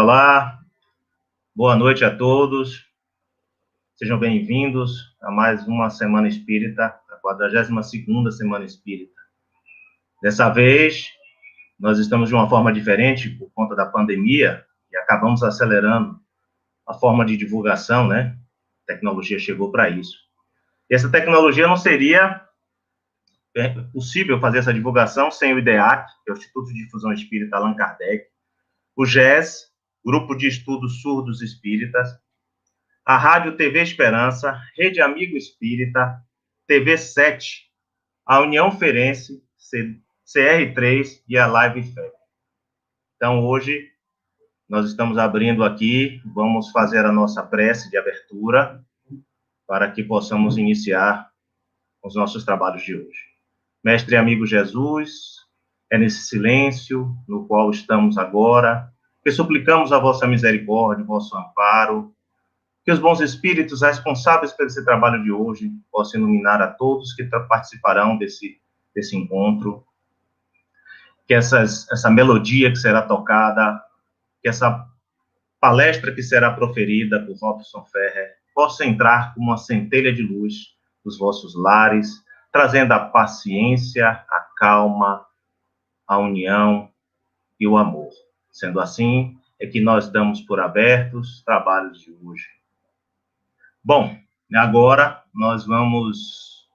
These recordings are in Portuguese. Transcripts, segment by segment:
Olá, boa noite a todos. Sejam bem-vindos a mais uma Semana Espírita, a 42ª Semana Espírita. Dessa vez, nós estamos de uma forma diferente por conta da pandemia e acabamos acelerando a forma de divulgação, né? A tecnologia chegou para isso. E essa tecnologia não seria possível fazer essa divulgação sem o IDEAC, que é o Instituto de Difusão Espírita Allan Kardec, o GES, Grupo de Estudos Surdos Espíritas, a Rádio TV Esperança, Rede Amigo Espírita, TV 7, a União Ferense, CR3 e a Live Fé. Então, hoje, nós estamos abrindo aqui, vamos fazer a nossa prece de abertura para que possamos iniciar os nossos trabalhos de hoje. Mestre e amigo Jesus, é nesse silêncio no qual estamos agora, que suplicamos a vossa misericórdia, o vosso amparo, que os bons espíritos responsáveis por esse trabalho de hoje possam iluminar a todos que participarão desse encontro, que essa melodia que será tocada, que essa palestra que será proferida por Robson Ferrer possa entrar como uma centelha de luz nos vossos lares, trazendo a paciência, a calma, a união e o amor. Sendo assim, é que nós damos por abertos os trabalhos de hoje. Bom, agora nós vamos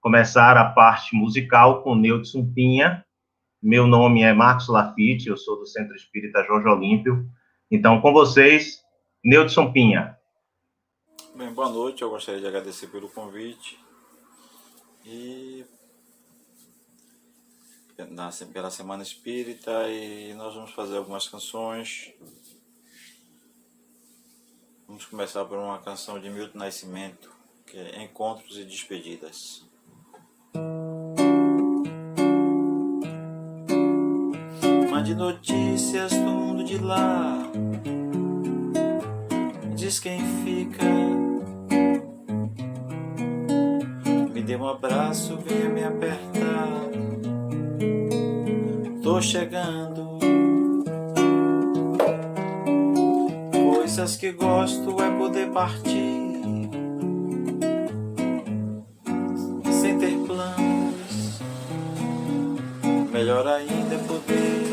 começar a parte musical com Neudson Pinha. Meu nome é Marcos Lafitte, eu sou do Centro Espírita Jorge Olímpio. Então, com vocês, Neudson Pinha. Bem, boa noite, eu gostaria de agradecer pelo convite e pela Semana Espírita, e nós vamos fazer algumas canções. Vamos começar por uma canção de Milton Nascimento, que é Encontros e Despedidas. Mande notícias do mundo de lá, diz quem fica, me dê um abraço, venha me apertar, tô chegando. Coisas que gosto é poder partir sem ter planos. Melhor ainda é poder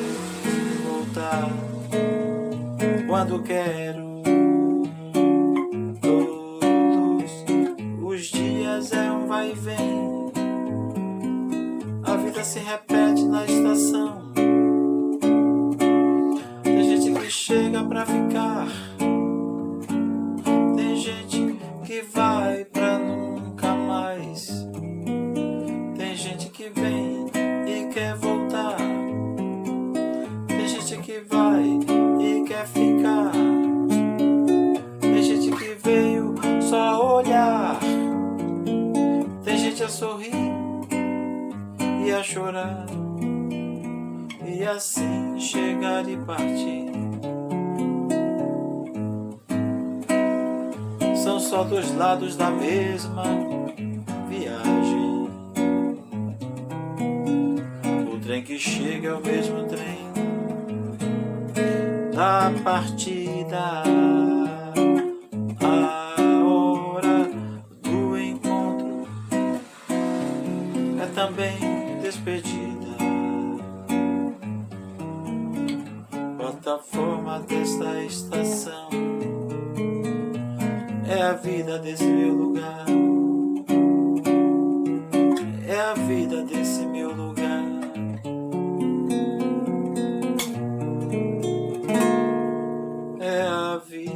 voltar quando quero. Todos os dias é um vai e vem, a vida se repete na estação. Tem gente que chega pra ficar, tem gente que vai pra nunca mais, tem gente que vem e quer voltar, tem gente que vai e quer ficar, tem gente que veio só olhar, tem gente a sorrir e a chorar, e assim chegar e partir. São só dois lados da mesma viagem. O trem que chega é o mesmo trem da partida. A hora do encontro é também despedida. Plataforma desta estação é a vida desse meu lugar, é a vida desse meu lugar. É a vida.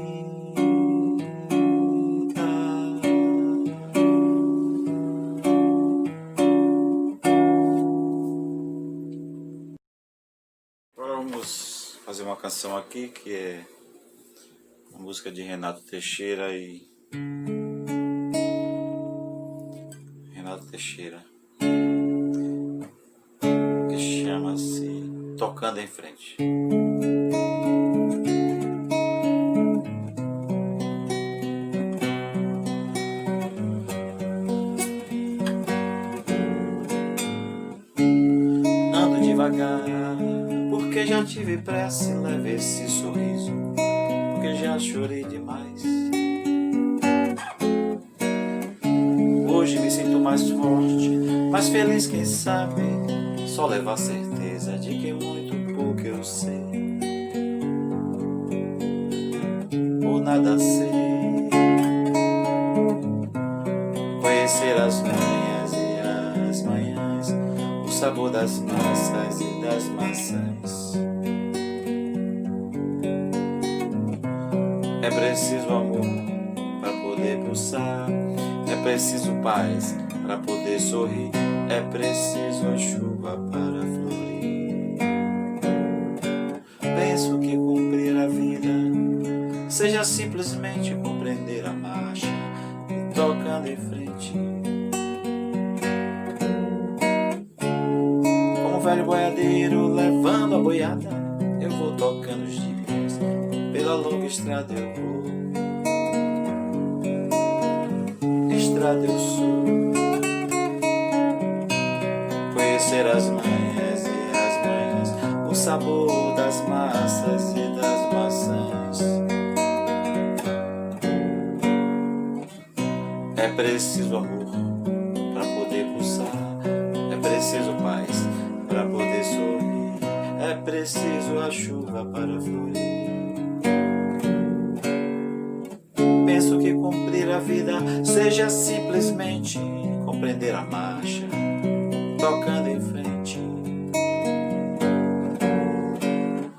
Agora vamos fazer uma canção aqui que é uma música de Renato Teixeira que chama-se Tocando em Frente. Ando devagar, porque já tive pressa, leve esse sorriso. porque já chorei demais. Hoje me sinto mais forte, mais feliz, quem sabe. Só levo a certeza de que muito pouco eu sei, ou nada sei. Conhecer as manhãs e as manhãs, o sabor das massas e das maçãs. É preciso amor para poder pulsar, é preciso paz para poder sorrir, é preciso a chuva para florir. Penso que cumprir a vida seja simplesmente compreender a marcha e tocando em frente. Como um velho boiadeiro levando a boiada, eu vou tocando os dias, pela longa estrada eu vou. Estrada eu sou. Conhecer as manhãs e as manhãs, o sabor das massas e das maçãs. É preciso amor para poder pulsar, é preciso paz para poder sorrir, é preciso a chuva para florir. Penso que cumprir a vida seja simplesmente compreender a marcha, tocando em frente.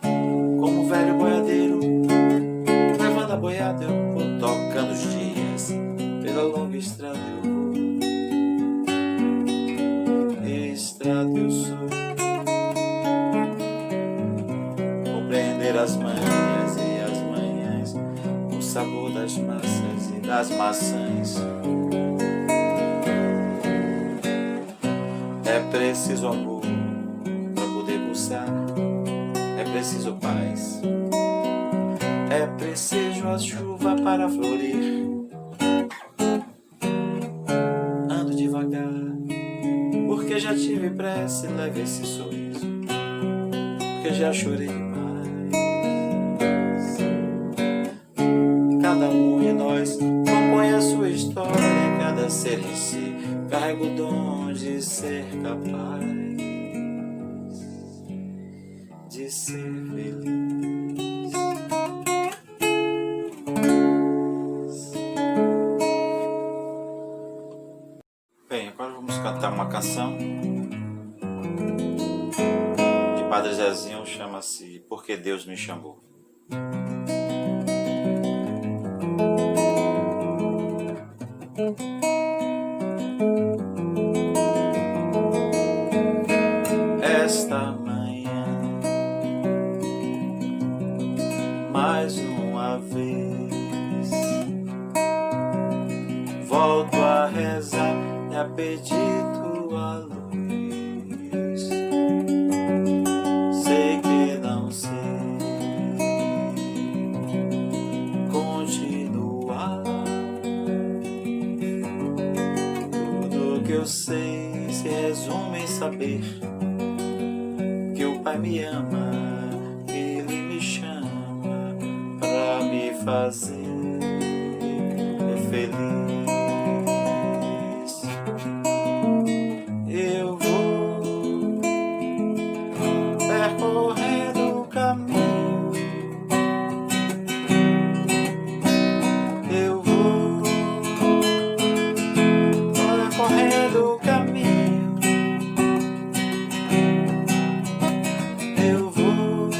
Como um velho boiadeiro levando a boiada, eu vou tocando os dias, pela longa estrada eu vou. Estrada eu sou. Compreender as manhãs e as manhãs, o sabor das massas e das maçãs. É preciso amor para poder pulsar, é preciso paz, é preciso a chuva para florir. Ando devagar, porque já tive pressa, e leve esse sorriso, porque já chorei demais. Cada um de nós compõe a sua história, cada ser em si carrega o dom de ser capaz de ser feliz. Bem, agora vamos cantar uma canção de Padre Zezinho, chama-se Porque Deus Me Chamou. Esta manhã, mais uma vez, volto a rezar e a pedir tua luz. Sei que não sei continuar. Tudo que eu sei se resume em saber que o Pai me ama, que Ele me chama pra me fazer feliz. Eu vou percorrendo o caminho, eu vou percorrendo o caminho, eu vou,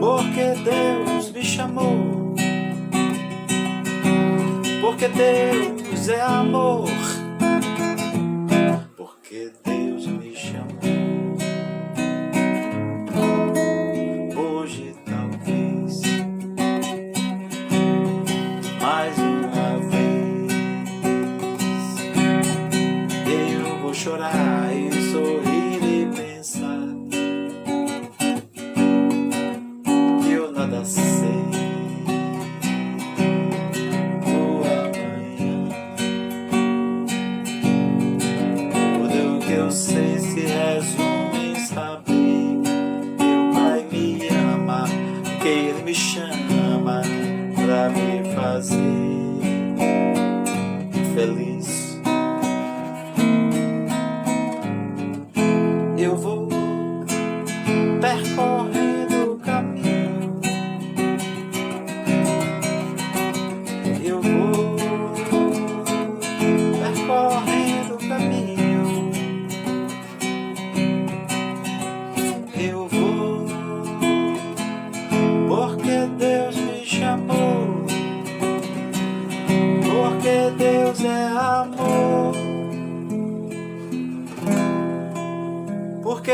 porque Deus me chamou, porque Deus é amor, porque Deus me chamou. Hoje talvez mais uma vez eu vou chorar e sorrir e pensar que eu nada sei. Eu sei se resume em saber que o Pai me ama, que Ele me chama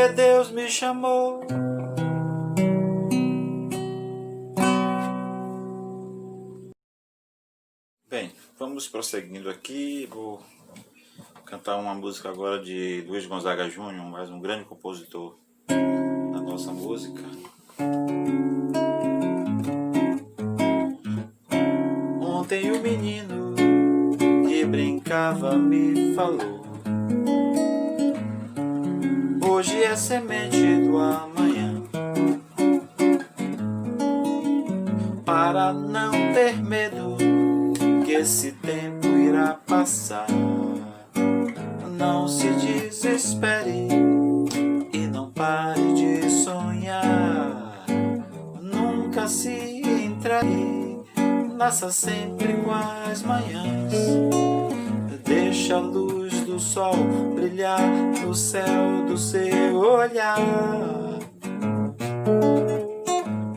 porque Deus me chamou. Bem, vamos prosseguindo aqui. Vou cantar uma música agora de Luiz Gonzaga Júnior, mais um grande compositor da nossa música. Ontem o menino que brincava me falou: hoje é semente do amanhã. Para não ter medo que esse tempo irá passar, não se desespere e não pare de sonhar. Nunca se entregue, nasça sempre com as manhãs. Deixa a luz do sol brilhar no céu do seu olhar.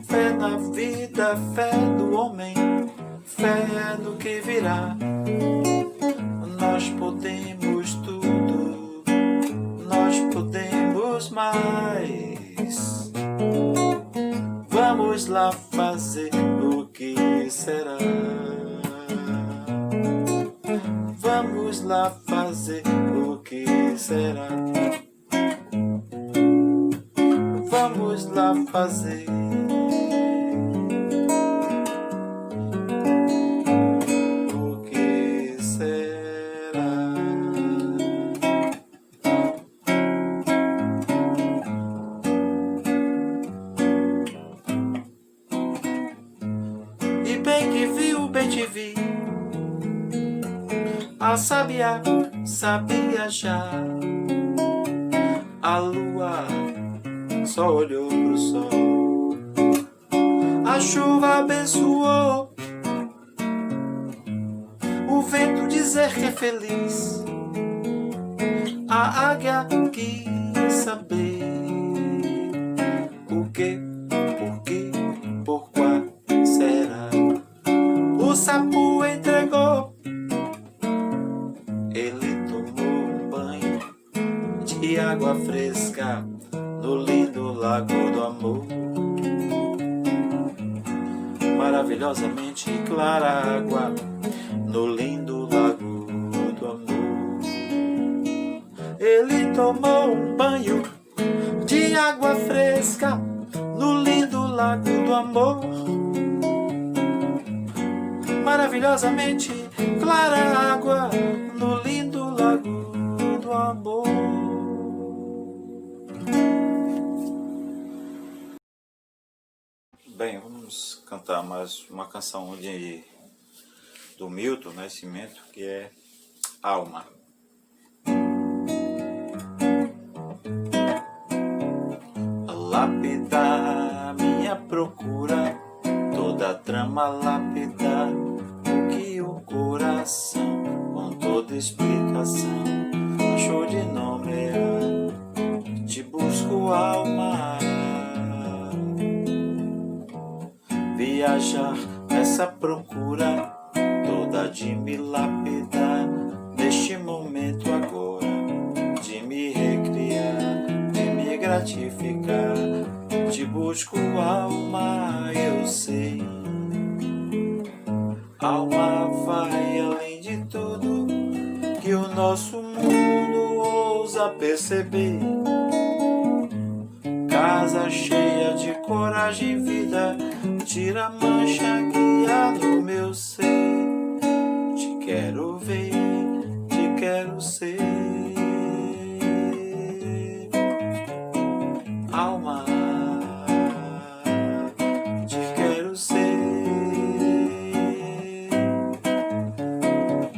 Fé na vida, fé do homem, fé no que virá. Nós podemos tudo, nós podemos mais. Vamos lá fazer o que será. Vamos lá fazer o que será. Vamos lá fazer o que será. E bem que viu, bem te vi, a sabiá sabia já. A lua só olhou pro sol. A chuva abençoou. O vento dizer que é feliz. A águia quis saber o que, por que, por qual será. O sapo entregou. Ele tomou um banho de água fresca no lindo lago do amor. Maravilhosamente clara água no lindo lago do amor. Ele tomou um banho de água fresca no lindo lago do amor. Maravilhosamente clara água no lindo lago do amor. Bem, vamos cantar mais uma canção do Milton Nascimento, que é Alma. Lapidar minha procura, toda trama lapidar o que o coração, com toda explicação, achou de nomear. Te busco, alma, viajar nessa procura toda de me lapidar, neste momento agora, de me recriar, de me gratificar. Te busco, alma, eu sei. Alma vai além de tudo que o nosso mundo ousa perceber. Casa cheia de coragem, vida, tira a mancha que há no meu ser. Te quero ver, te quero ser. Alma, te quero ser.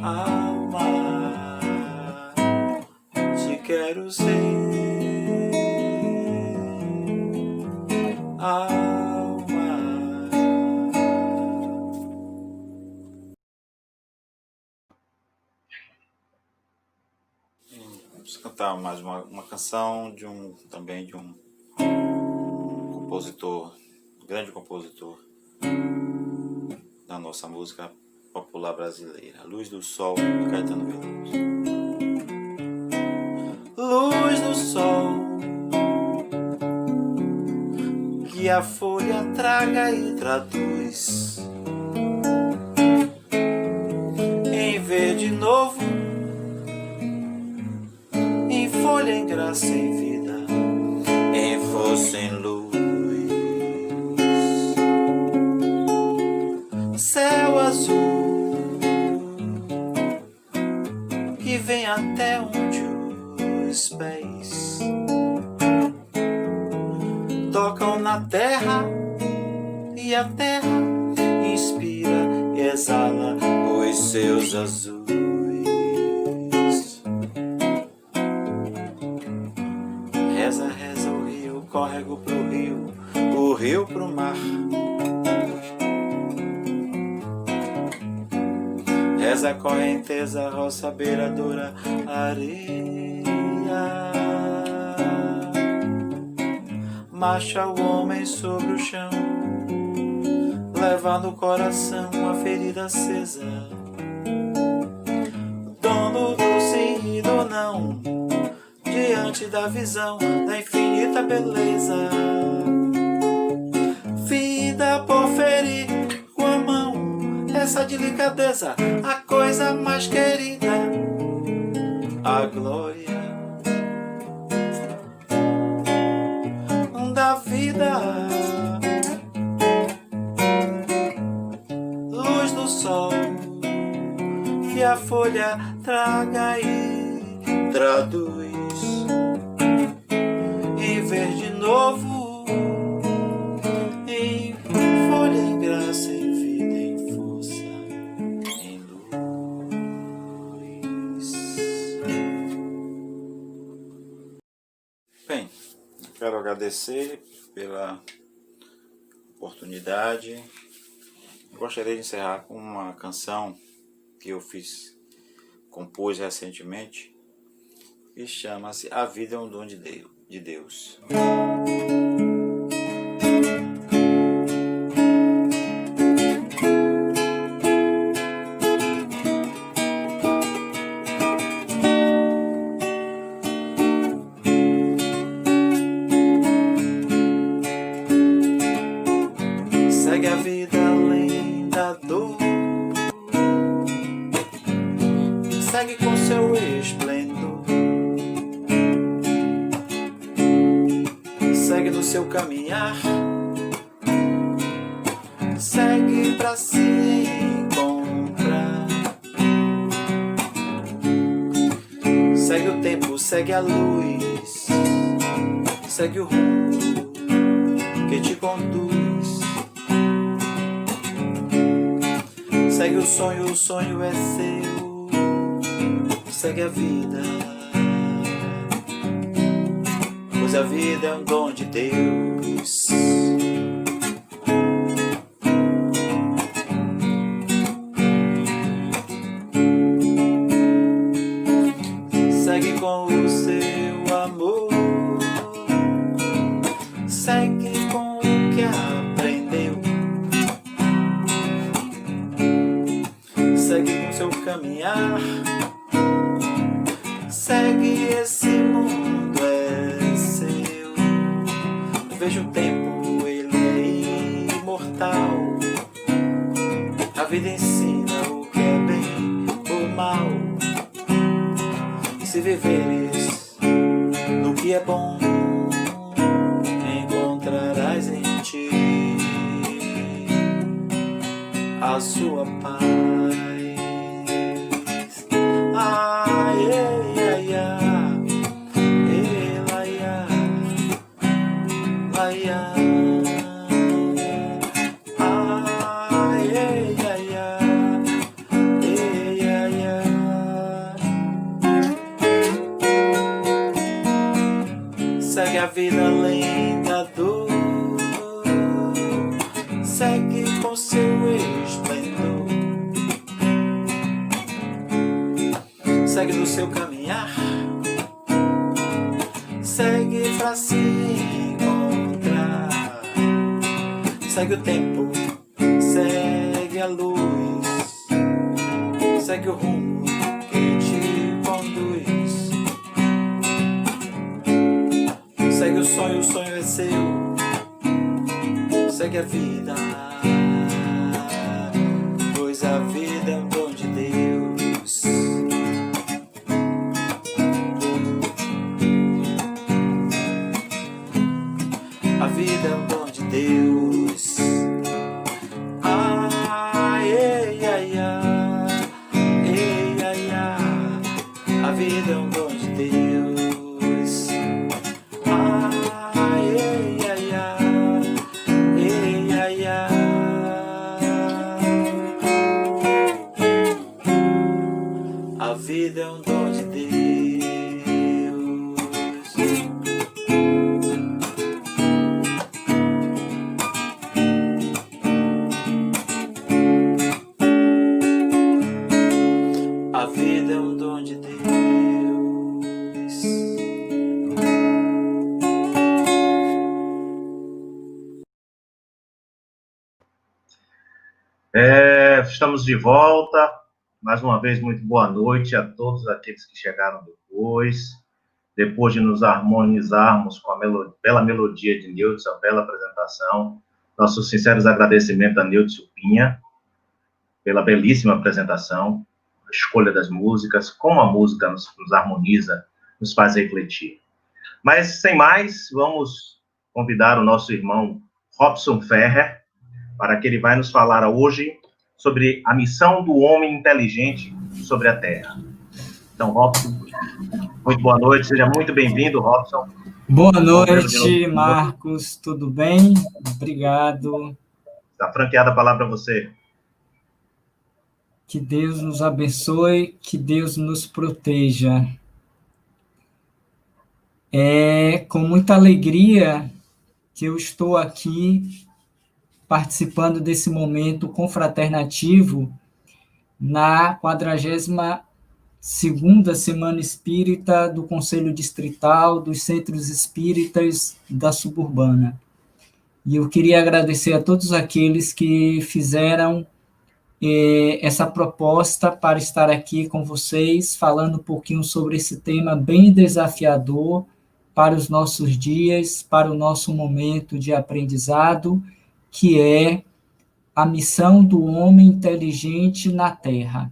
Alma, te quero ser. Vamos cantar mais uma canção também de um compositor, grande compositor da nossa música popular brasileira, Luz do Sol, de Caetano Veloso. Luz do sol que a folha traga e traduz em verde novo, em folha, em graça, em vida, em força, em luz. Céu azul que vem até onde os pés tocam na terra, e a terra inspira e exala os seus azuis. Reza, reza o rio, córrego pro rio, o rio pro mar. Reza a correnteza, roça beiradora, areia. Marcha o homem sobre o chão, leva no coração a ferida acesa. Dono do sim e do não, diante da visão da infinita beleza. Vida por ferir com a mão, essa delicadeza, a coisa mais querida, a glória da vida. Luz do sol que a folha traga e traduz em verde novo, em folha, em graça, em vida, em força, em luz. Bem, quero agradecer pela oportunidade. Gostaria de encerrar com uma canção que eu compus recentemente, que chama-se A Vida é um Dom de Deus. Segue a vida além da dor, segue com seu esplendor, segue no seu caminhar, segue pra se encontrar. Segue o tempo, segue a luz, segue o rumo que te conduz. Segue o sonho é seu. Segue a vida, pois a vida é um dom de Deus. Segue com o seu amor, segue com o que aprendeu, segue com seu caminhar, segue, esse mundo é seu. Veja o tempo, ele é imortal. A vida ensina o que é bem ou mal. Se viveres no que é bom, encontrarás em ti a sua paz. Ai, ai, ai, ai, ai, ai, segue a vida além da dor, segue com seu esplendor, segue no seu caminhar, segue pra se encontrar. Segue o tempo, segue a luz, segue o rumo que te conduz. Segue o sonho é seu. segue a vida, pois a vida é um dom de Deus. A vida é um dom de Deus. Ai, ai, ai, ai, ai, ai, ai. A vida é um dom de Deus. Ai, ai, ai, ai, ai, ai. A vida é um dom de Deus. A vida é um dom de Deus. Estamos de volta. Mais uma vez, muito boa noite a todos aqueles que chegaram depois de nos harmonizarmos com a bela melodia de Nilton, a bela apresentação. Nossos sinceros agradecimentos a Nilton Pinha pela belíssima apresentação, a escolha das músicas, como a música nos harmoniza, nos faz refletir. Mas, sem mais, vamos convidar o nosso irmão Robson Ferrer para que ele vai nos falar hoje sobre a missão do homem inteligente sobre a Terra. Então, Robson, muito boa noite, seja muito bem-vindo, Robson. Boa noite, Marcos, tudo bem? Obrigado. Está franqueada a palavra para você. Que Deus nos abençoe, que Deus nos proteja. É com muita alegria que eu estou aqui participando desse momento confraternativo na 42ª Semana Espírita do Conselho Distrital dos Centros Espíritas da Suburbana. E eu queria agradecer a todos aqueles que fizeram essa proposta para estar aqui com vocês, falando um pouquinho sobre esse tema bem desafiador para os nossos dias, para o nosso momento de aprendizado, que é a missão do homem inteligente na Terra.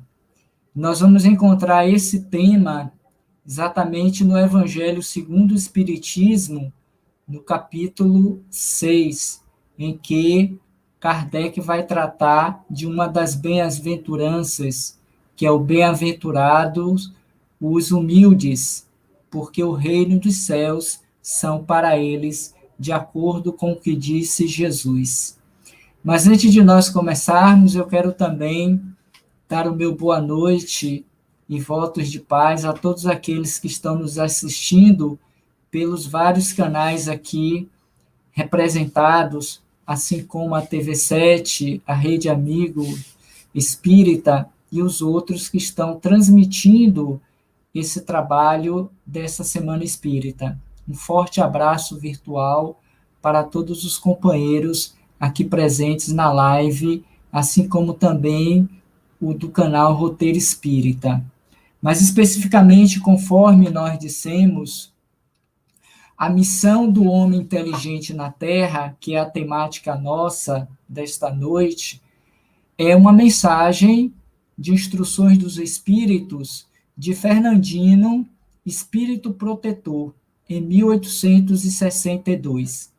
Nós vamos encontrar esse tema exatamente no Evangelho segundo o Espiritismo, no capítulo 6, em que Kardec vai tratar de uma das bem-aventuranças, que é o bem-aventurados os humildes, porque o reino dos céus são para eles, de acordo com o que disse Jesus. Mas antes de nós começarmos, eu quero também dar o meu boa noite e votos de paz a todos aqueles que estão nos assistindo pelos vários canais aqui representados, assim como a TV7, a Rede Amigo Espírita e os outros que estão transmitindo esse trabalho dessa Semana Espírita. Um forte abraço virtual para todos os companheiros aqui presentes na live, assim como também o do canal Roteiro Espírita. Mas, especificamente, conforme nós dissemos, a missão do homem inteligente na Terra, que é a temática nossa desta noite, é uma mensagem de instruções dos Espíritos de Fernandino, Espírito Protetor, em 1862.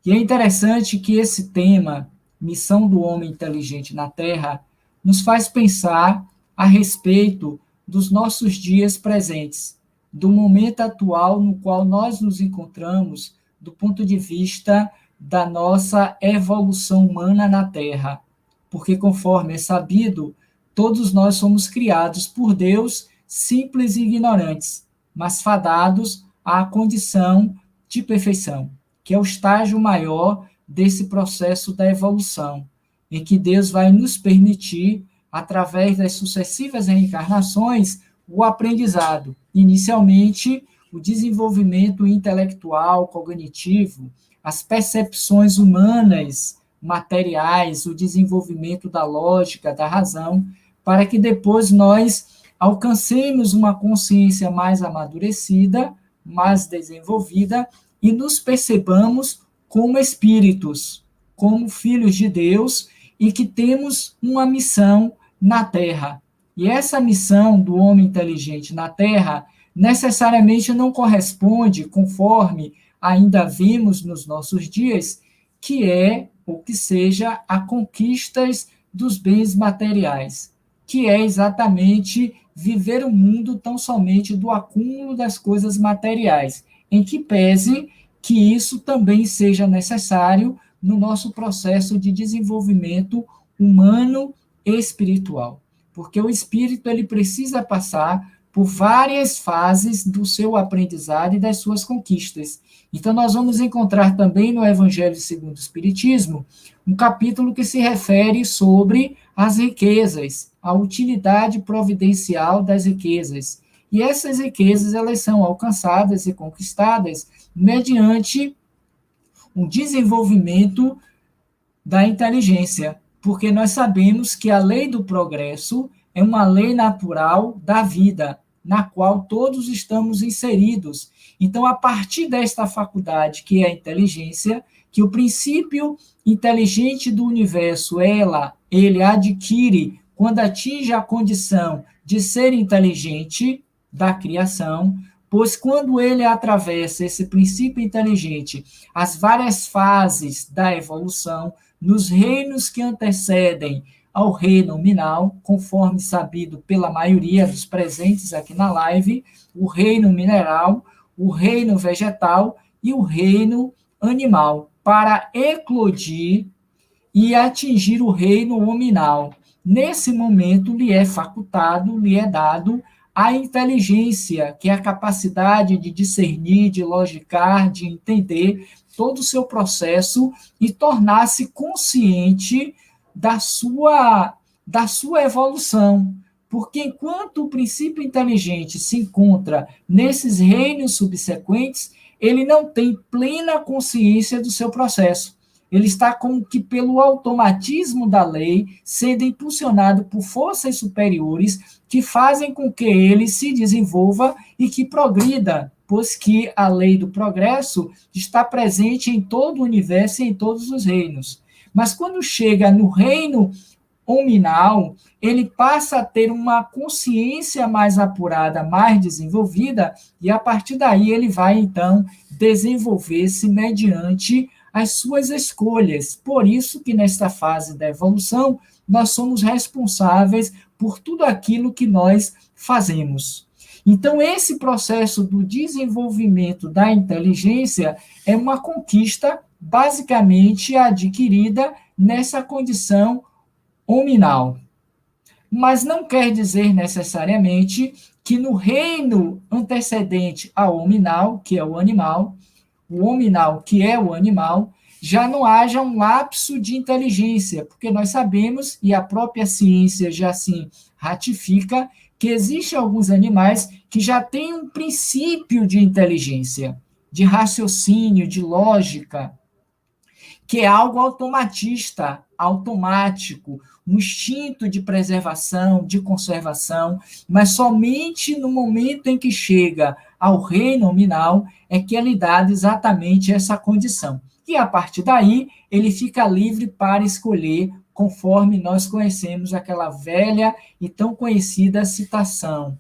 E é interessante que esse tema, missão do homem inteligente na Terra, nos faz pensar a respeito dos nossos dias presentes, do momento atual no qual nós nos encontramos, do ponto de vista da nossa evolução humana na Terra. Porque, conforme é sabido, todos nós somos criados por Deus simples e ignorantes, mas fadados à condição de perfeição, que é o estágio maior desse processo da evolução, em que Deus vai nos permitir, através das sucessivas reencarnações, o aprendizado. Inicialmente, o desenvolvimento intelectual, cognitivo, as percepções humanas, materiais, o desenvolvimento da lógica, da razão, para que depois nós alcancemos uma consciência mais amadurecida, mais desenvolvida, e nos percebamos como espíritos como filhos de Deus e que temos uma missão na Terra. E essa missão do homem inteligente na Terra necessariamente não corresponde, conforme ainda vimos nos nossos dias, que é ou que seja a conquistas dos bens materiais, que é exatamente viver o mundo tão somente do acúmulo das coisas materiais, em que pese que isso também seja necessário no nosso processo de desenvolvimento humano e espiritual. Porque o espírito ele precisa passar por várias fases do seu aprendizado e das suas conquistas. Então, nós vamos encontrar também no Evangelho segundo o Espiritismo um capítulo que se refere sobre as riquezas, a utilidade providencial das riquezas. E essas riquezas, elas são alcançadas e conquistadas mediante o desenvolvimento da inteligência, porque nós sabemos que a lei do progresso é uma lei natural da vida, na qual todos estamos inseridos. Então, a partir desta faculdade, que é a inteligência, que o princípio inteligente do universo, ele adquire quando atinge a condição de ser inteligente da criação, pois quando ele atravessa esse princípio inteligente, as várias fases da evolução, nos reinos que antecedem ao reino nominal, conforme sabido pela maioria dos presentes aqui na live, o reino mineral, o reino vegetal e o reino animal, para eclodir e atingir o reino nominal. Nesse momento, lhe é facultado, lhe é dado a inteligência, que é a capacidade de discernir, de logicar, de entender todo o seu processo e tornar-se consciente da sua evolução. Porque enquanto o princípio inteligente se encontra nesses reinos subsequentes, ele não tem plena consciência do seu processo. Ele está como que pelo automatismo da lei, sendo impulsionado por forças superiores que fazem com que ele se desenvolva e que progrida, pois que a lei do progresso está presente em todo o universo e em todos os reinos. Mas quando chega no reino nominal, ele passa a ter uma consciência mais apurada, mais desenvolvida, e a partir daí ele vai, então, desenvolver-se mediante as suas escolhas. Por isso que nesta fase da evolução, nós somos responsáveis por tudo aquilo que nós fazemos. Então, esse processo do desenvolvimento da inteligência é uma conquista basicamente adquirida nessa condição nominal. Mas não quer dizer necessariamente que no reino antecedente ao nominal, que é o animal, o nominal, que é o animal, já não haja um lapso de inteligência, porque nós sabemos, e a própria ciência já assim ratifica, que existem alguns animais que já têm um princípio de inteligência, de raciocínio, de lógica, que é algo automatista, automático, um instinto de preservação, de conservação, mas somente no momento em que chega ao reino nominal é que é lhe dada exatamente essa condição. E, a partir daí, ele fica livre para escolher, conforme nós conhecemos aquela velha e tão conhecida citação.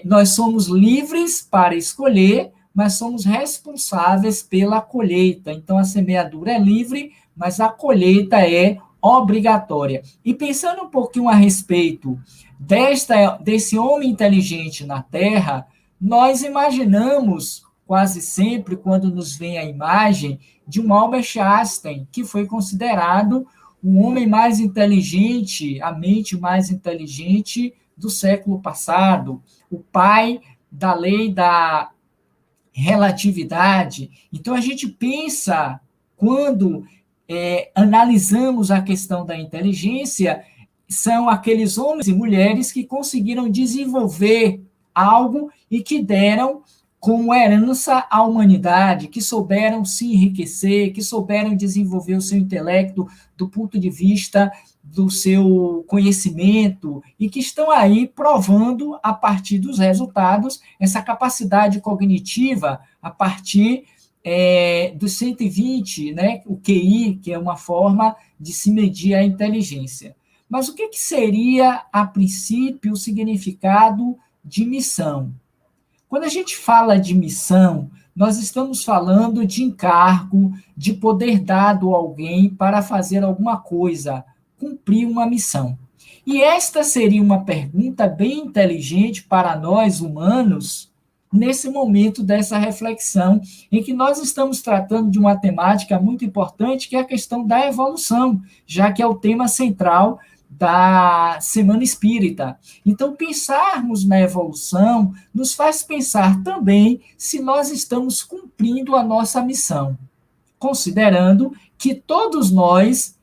Nós somos livres para escolher, mas somos responsáveis pela colheita. Então, a semeadura é livre, mas a colheita é obrigatória. E pensando um pouquinho a respeito desse homem inteligente na Terra, nós imaginamos, quase sempre, quando nos vem a imagem de um Albert Einstein, que foi considerado o homem mais inteligente, a mente mais inteligente do século passado, o pai da lei da relatividade. Então, a gente pensa, quando analisamos a questão da inteligência, são aqueles homens e mulheres que conseguiram desenvolver algo e que deram como herança à humanidade, que souberam se enriquecer, que souberam desenvolver o seu intelecto do ponto de vista do seu conhecimento e que estão aí provando, a partir dos resultados, essa capacidade cognitiva a partir dos 120, né, o QI, que é uma forma de se medir a inteligência. Mas o que seria, a princípio, o significado de missão? Quando a gente fala de missão, nós estamos falando de encargo, de poder dado a alguém para fazer alguma coisa, cumprir uma missão. E esta seria uma pergunta bem inteligente para nós humanos, nesse momento dessa reflexão, em que nós estamos tratando de uma temática muito importante, que é a questão da evolução, já que é o tema central da Semana Espírita. Então, pensarmos na evolução nos faz pensar também se nós estamos cumprindo a nossa missão, considerando que todos nós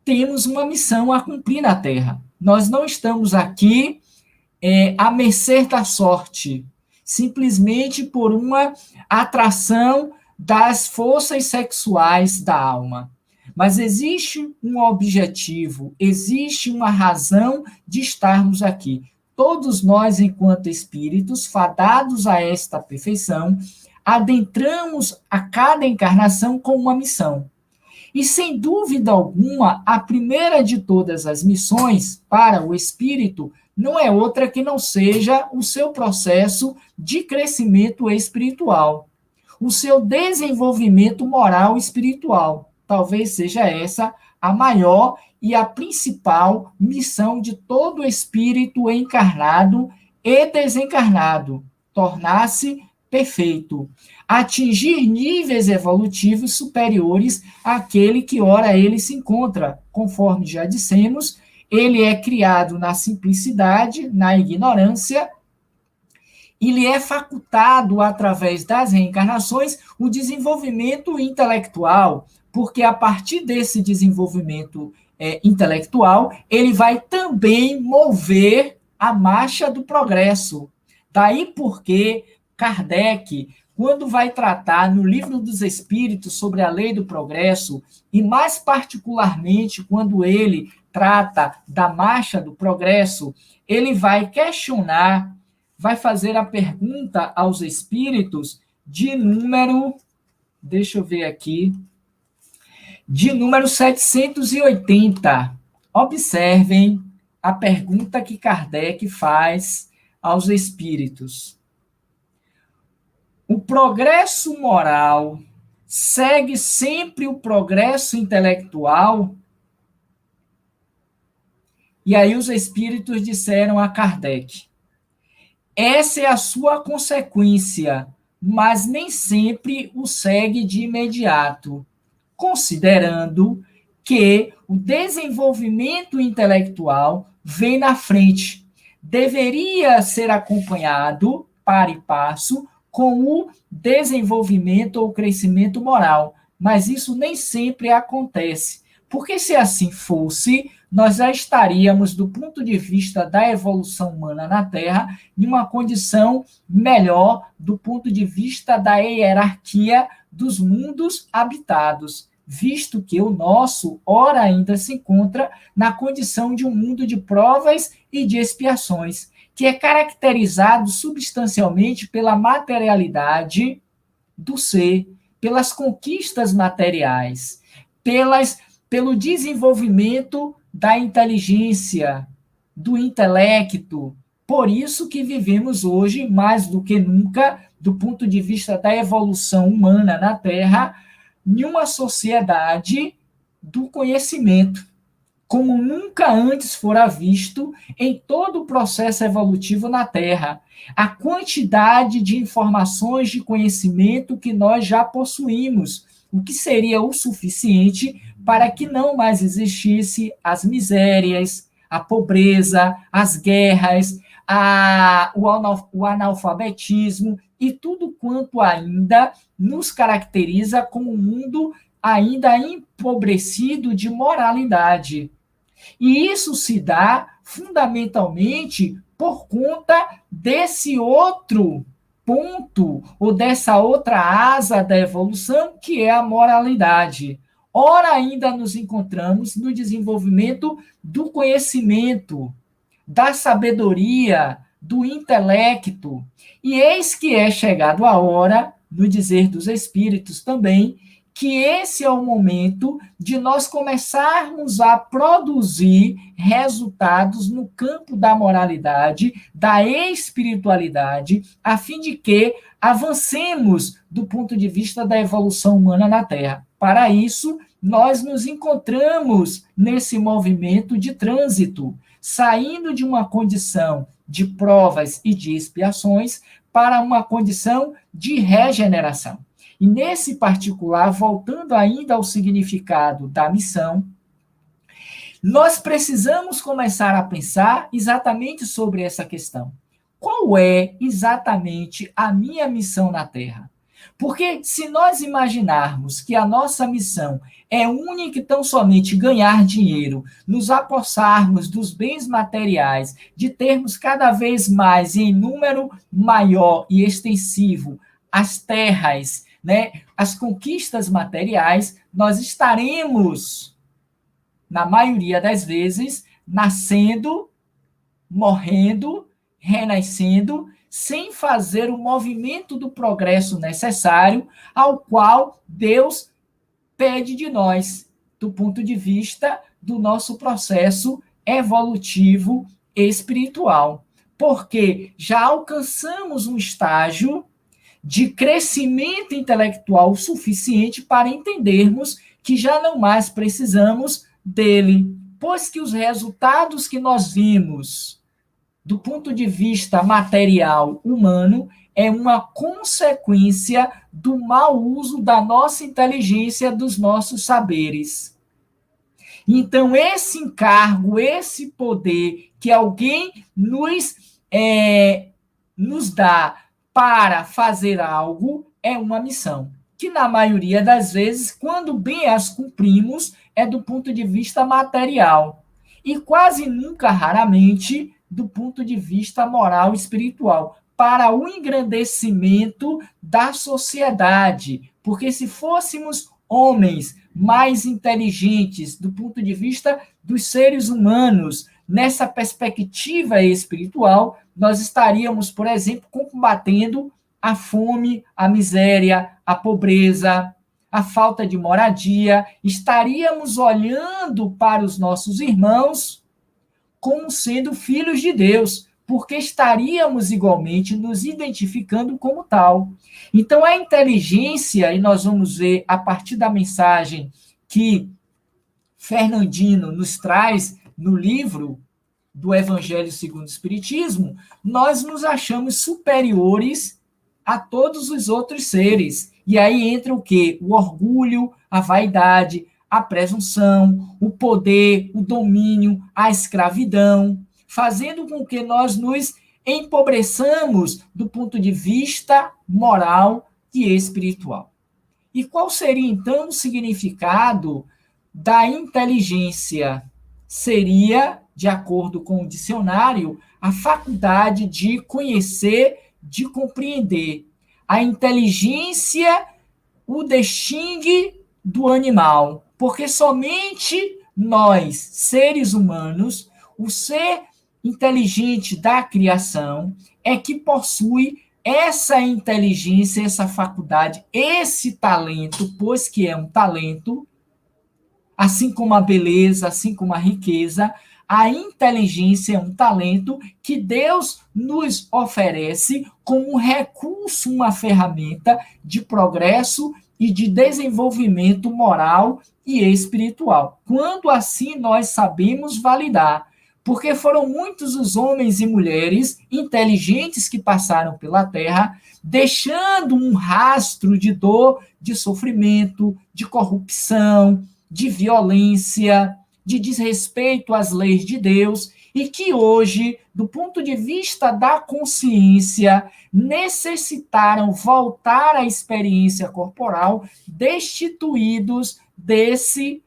temos uma missão a cumprir na Terra. Nós não estamos aqui à mercê da sorte, simplesmente por uma atração das forças sexuais da alma. Mas existe um objetivo, existe uma razão de estarmos aqui. Todos nós, enquanto espíritos, fadados a esta perfeição, adentramos a cada encarnação com uma missão. E, sem dúvida alguma, a primeira de todas as missões para o espírito não é outra que não seja o seu processo de crescimento espiritual, o seu desenvolvimento moral e espiritual. Talvez seja essa a maior e a principal missão de todo espírito encarnado e desencarnado: tornar-se perfeito, atingir níveis evolutivos superiores àquele que ora ele se encontra. Conforme já dissemos, ele é criado na simplicidade, na ignorância, e lhe é facultado, através das reencarnações, o desenvolvimento intelectual, porque a partir desse desenvolvimento intelectual, ele vai também mover a marcha do progresso. Daí porque Kardec, quando vai tratar no Livro dos Espíritos sobre a lei do progresso, e mais particularmente quando ele trata da marcha do progresso, ele vai questionar, vai fazer a pergunta aos espíritos de número, deixa eu ver aqui, de número 780. Observem a pergunta que Kardec faz aos espíritos. O progresso moral segue sempre o progresso intelectual? E aí os espíritos disseram a Kardec: essa é a sua consequência, mas nem sempre o segue de imediato, considerando que o desenvolvimento intelectual vem na frente. Deveria ser acompanhado, para e passo, com o desenvolvimento ou crescimento moral, mas isso nem sempre acontece, porque se assim fosse, nós já estaríamos, do ponto de vista da evolução humana na Terra, em uma condição melhor do ponto de vista da hierarquia dos mundos habitados, visto que o nosso, ora, ainda se encontra na condição de um mundo de provas e de expiações, que é caracterizado substancialmente pela materialidade do ser, pelas conquistas materiais, pelo desenvolvimento da inteligência, do intelecto. Por isso que vivemos hoje, mais do que nunca, do ponto de vista da evolução humana na Terra, em uma sociedade do conhecimento, como nunca antes fora visto em todo o processo evolutivo na Terra. A quantidade de informações de conhecimento que nós já possuímos, o que seria o suficiente para que não mais existisse as misérias, a pobreza, as guerras, o analfabetismo e tudo quanto ainda nos caracteriza como um mundo ainda empobrecido de moralidade. E isso se dá fundamentalmente por conta desse outro ponto, ou dessa outra asa da evolução, que é a moralidade. Ora, ainda nos encontramos no desenvolvimento do conhecimento, da sabedoria, do intelecto. E eis que é chegado a hora no dizer dos Espíritos também, que esse é o momento de nós começarmos a produzir resultados no campo da moralidade, da espiritualidade, a fim de que avancemos do ponto de vista da evolução humana na Terra. Para isso, nós nos encontramos nesse movimento de trânsito, saindo de uma condição de provas e de expiações para uma condição de regeneração. E nesse particular, voltando ainda ao significado da missão, nós precisamos começar a pensar exatamente sobre essa questão. Qual é exatamente a minha missão na Terra? Porque se nós imaginarmos que a nossa missão é única e tão somente ganhar dinheiro, nos apossarmos dos bens materiais, de termos cada vez mais em número maior e extensivo as terras, né, as conquistas materiais, nós estaremos, na maioria das vezes, nascendo, morrendo, renascendo, sem fazer o movimento do progresso necessário ao qual Deus pede de nós, do ponto de vista do nosso processo evolutivo espiritual. Porque já alcançamos um estágio de crescimento intelectual suficiente para entendermos que já não mais precisamos dele, pois que os resultados que nós vimos do ponto de vista material humano é uma consequência do mau uso da nossa inteligência, dos nossos saberes. Então, esse encargo, esse poder que alguém nos dá para fazer algo é uma missão, que na maioria das vezes, quando bem as cumprimos, é do ponto de vista material, e quase nunca, raramente, do ponto de vista moral e espiritual, para o engrandecimento da sociedade, porque se fôssemos homens mais inteligentes do ponto de vista dos seres humanos, nessa perspectiva espiritual, nós estaríamos, por exemplo, combatendo a fome, a miséria, a pobreza, a falta de moradia, estaríamos olhando para os nossos irmãos como sendo filhos de Deus, porque estaríamos igualmente nos identificando como tal. Então, a inteligência, e nós vamos ver a partir da mensagem que Fernandino nos traz no livro do Evangelho segundo o Espiritismo, nós nos achamos superiores a todos os outros seres. E aí entra o quê? O orgulho, a vaidade, a presunção, o poder, o domínio, a escravidão, fazendo com que nós nos empobreçamos do ponto de vista moral e espiritual. E qual seria, então, o significado da inteligência? Seria, de acordo com o dicionário, a faculdade de conhecer, de compreender. A inteligência o distingue do animal, porque somente nós, seres humanos, o ser inteligente da criação, é que possui essa inteligência, essa faculdade, esse talento, pois que é um talento, assim como a beleza, assim como a riqueza, a inteligência é um talento que Deus nos oferece como um recurso, uma ferramenta de progresso e de desenvolvimento moral e espiritual. Quando assim nós sabemos validar, porque foram muitos os homens e mulheres inteligentes que passaram pela Terra, deixando um rastro de dor, de sofrimento, de corrupção, de violência, de desrespeito às leis de Deus, e que hoje, do ponto de vista da consciência, necessitaram voltar à experiência corporal, destituídos desse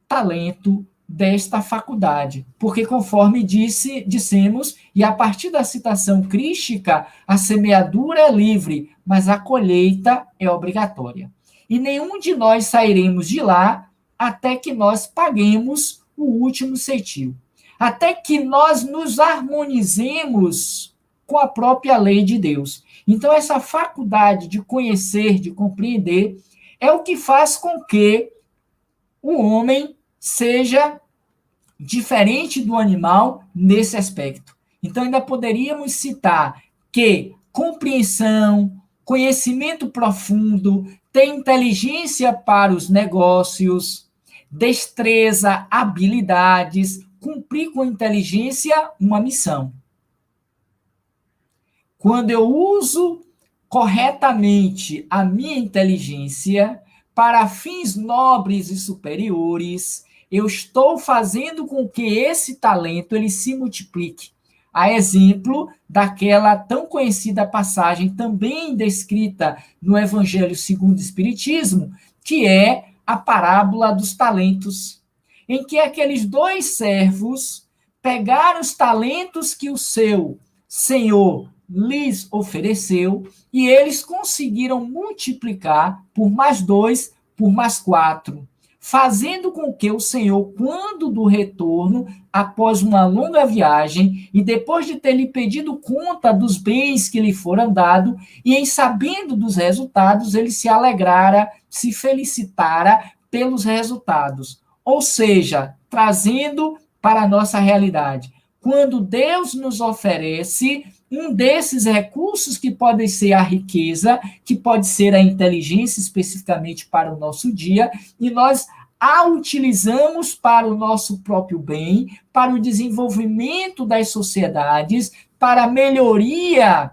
talento, desta faculdade. Porque, conforme dissemos, e a partir da citação crística, a semeadura é livre, mas a colheita é obrigatória. E nenhum de nós sairemos de lá até que nós paguemos o último ceitil. Até que nós nos harmonizemos com a própria lei de Deus. Então, essa faculdade de conhecer, de compreender, é o que faz com que o homem seja diferente do animal nesse aspecto. Então, ainda poderíamos citar que compreensão, conhecimento profundo, ter inteligência para os negócios, destreza, habilidades, cumprir com inteligência uma missão. Quando eu uso corretamente a minha inteligência para fins nobres e superiores, eu estou fazendo com que esse talento ele se multiplique. A exemplo daquela tão conhecida passagem, também descrita no Evangelho segundo o Espiritismo, que é a parábola dos talentos, em que aqueles 2 servos pegaram os talentos que o seu senhor lhes ofereceu e eles conseguiram multiplicar por mais 2, por mais 4, fazendo com que o Senhor, quando do retorno, após uma longa viagem, e depois de ter lhe pedido conta dos bens que lhe foram dados, e em sabendo dos resultados, ele se alegrara, se felicitara pelos resultados. Ou seja, trazendo para a nossa realidade, quando Deus nos oferece um desses recursos que pode ser a riqueza, que pode ser a inteligência especificamente para o nosso dia, e nós a utilizamos para o nosso próprio bem, para o desenvolvimento das sociedades, para a melhoria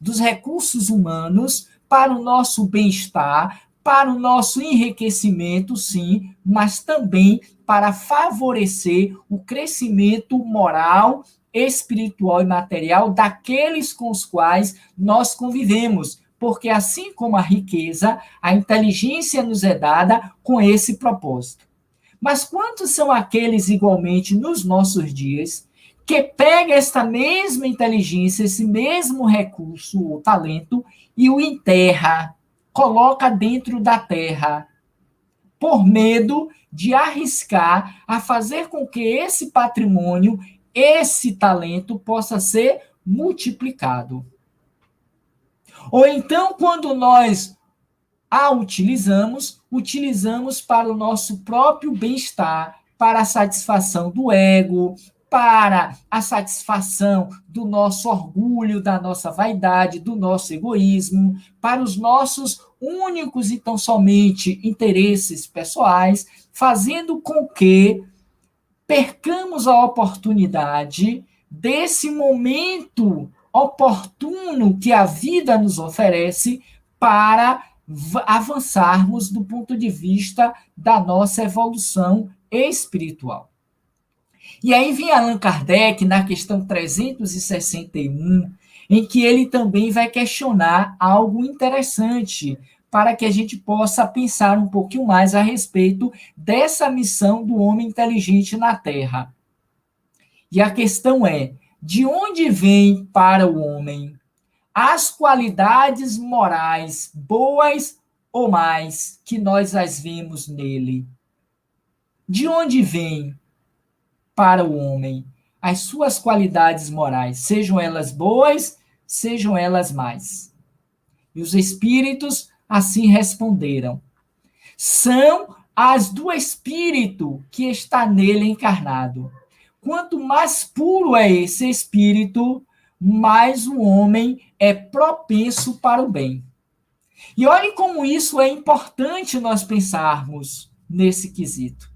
dos recursos humanos, para o nosso bem-estar, para o nosso enriquecimento, sim, mas também para favorecer o crescimento moral, espiritual e material daqueles com os quais nós convivemos, porque assim como a riqueza, a inteligência nos é dada com esse propósito. Mas quantos são aqueles igualmente nos nossos dias que pega esta mesma inteligência, esse mesmo recurso ou talento e o enterra, coloca dentro da terra, por medo de arriscar a fazer com que esse patrimônio, esse talento possa ser multiplicado. Ou então, quando nós a utilizamos para o nosso próprio bem-estar, para a satisfação do ego, para a satisfação do nosso orgulho, da nossa vaidade, do nosso egoísmo, para os nossos únicos e tão somente interesses pessoais, fazendo com que percamos a oportunidade desse momento oportuno que a vida nos oferece para avançarmos do ponto de vista da nossa evolução espiritual. E aí vem Allan Kardec na questão 361, em que ele também vai questionar algo interessante para que a gente possa pensar um pouquinho mais a respeito dessa missão do homem inteligente na Terra. E a questão é, de onde vem para o homem as qualidades morais, boas ou mais, que nós as vemos nele? De onde vem para o homem as suas qualidades morais, sejam elas boas, sejam elas mais? E os espíritos assim responderam: são as do espírito que está nele encarnado. Quanto mais puro é esse espírito, mais o homem é propenso para o bem. E olhem como isso é importante nós pensarmos nesse quesito.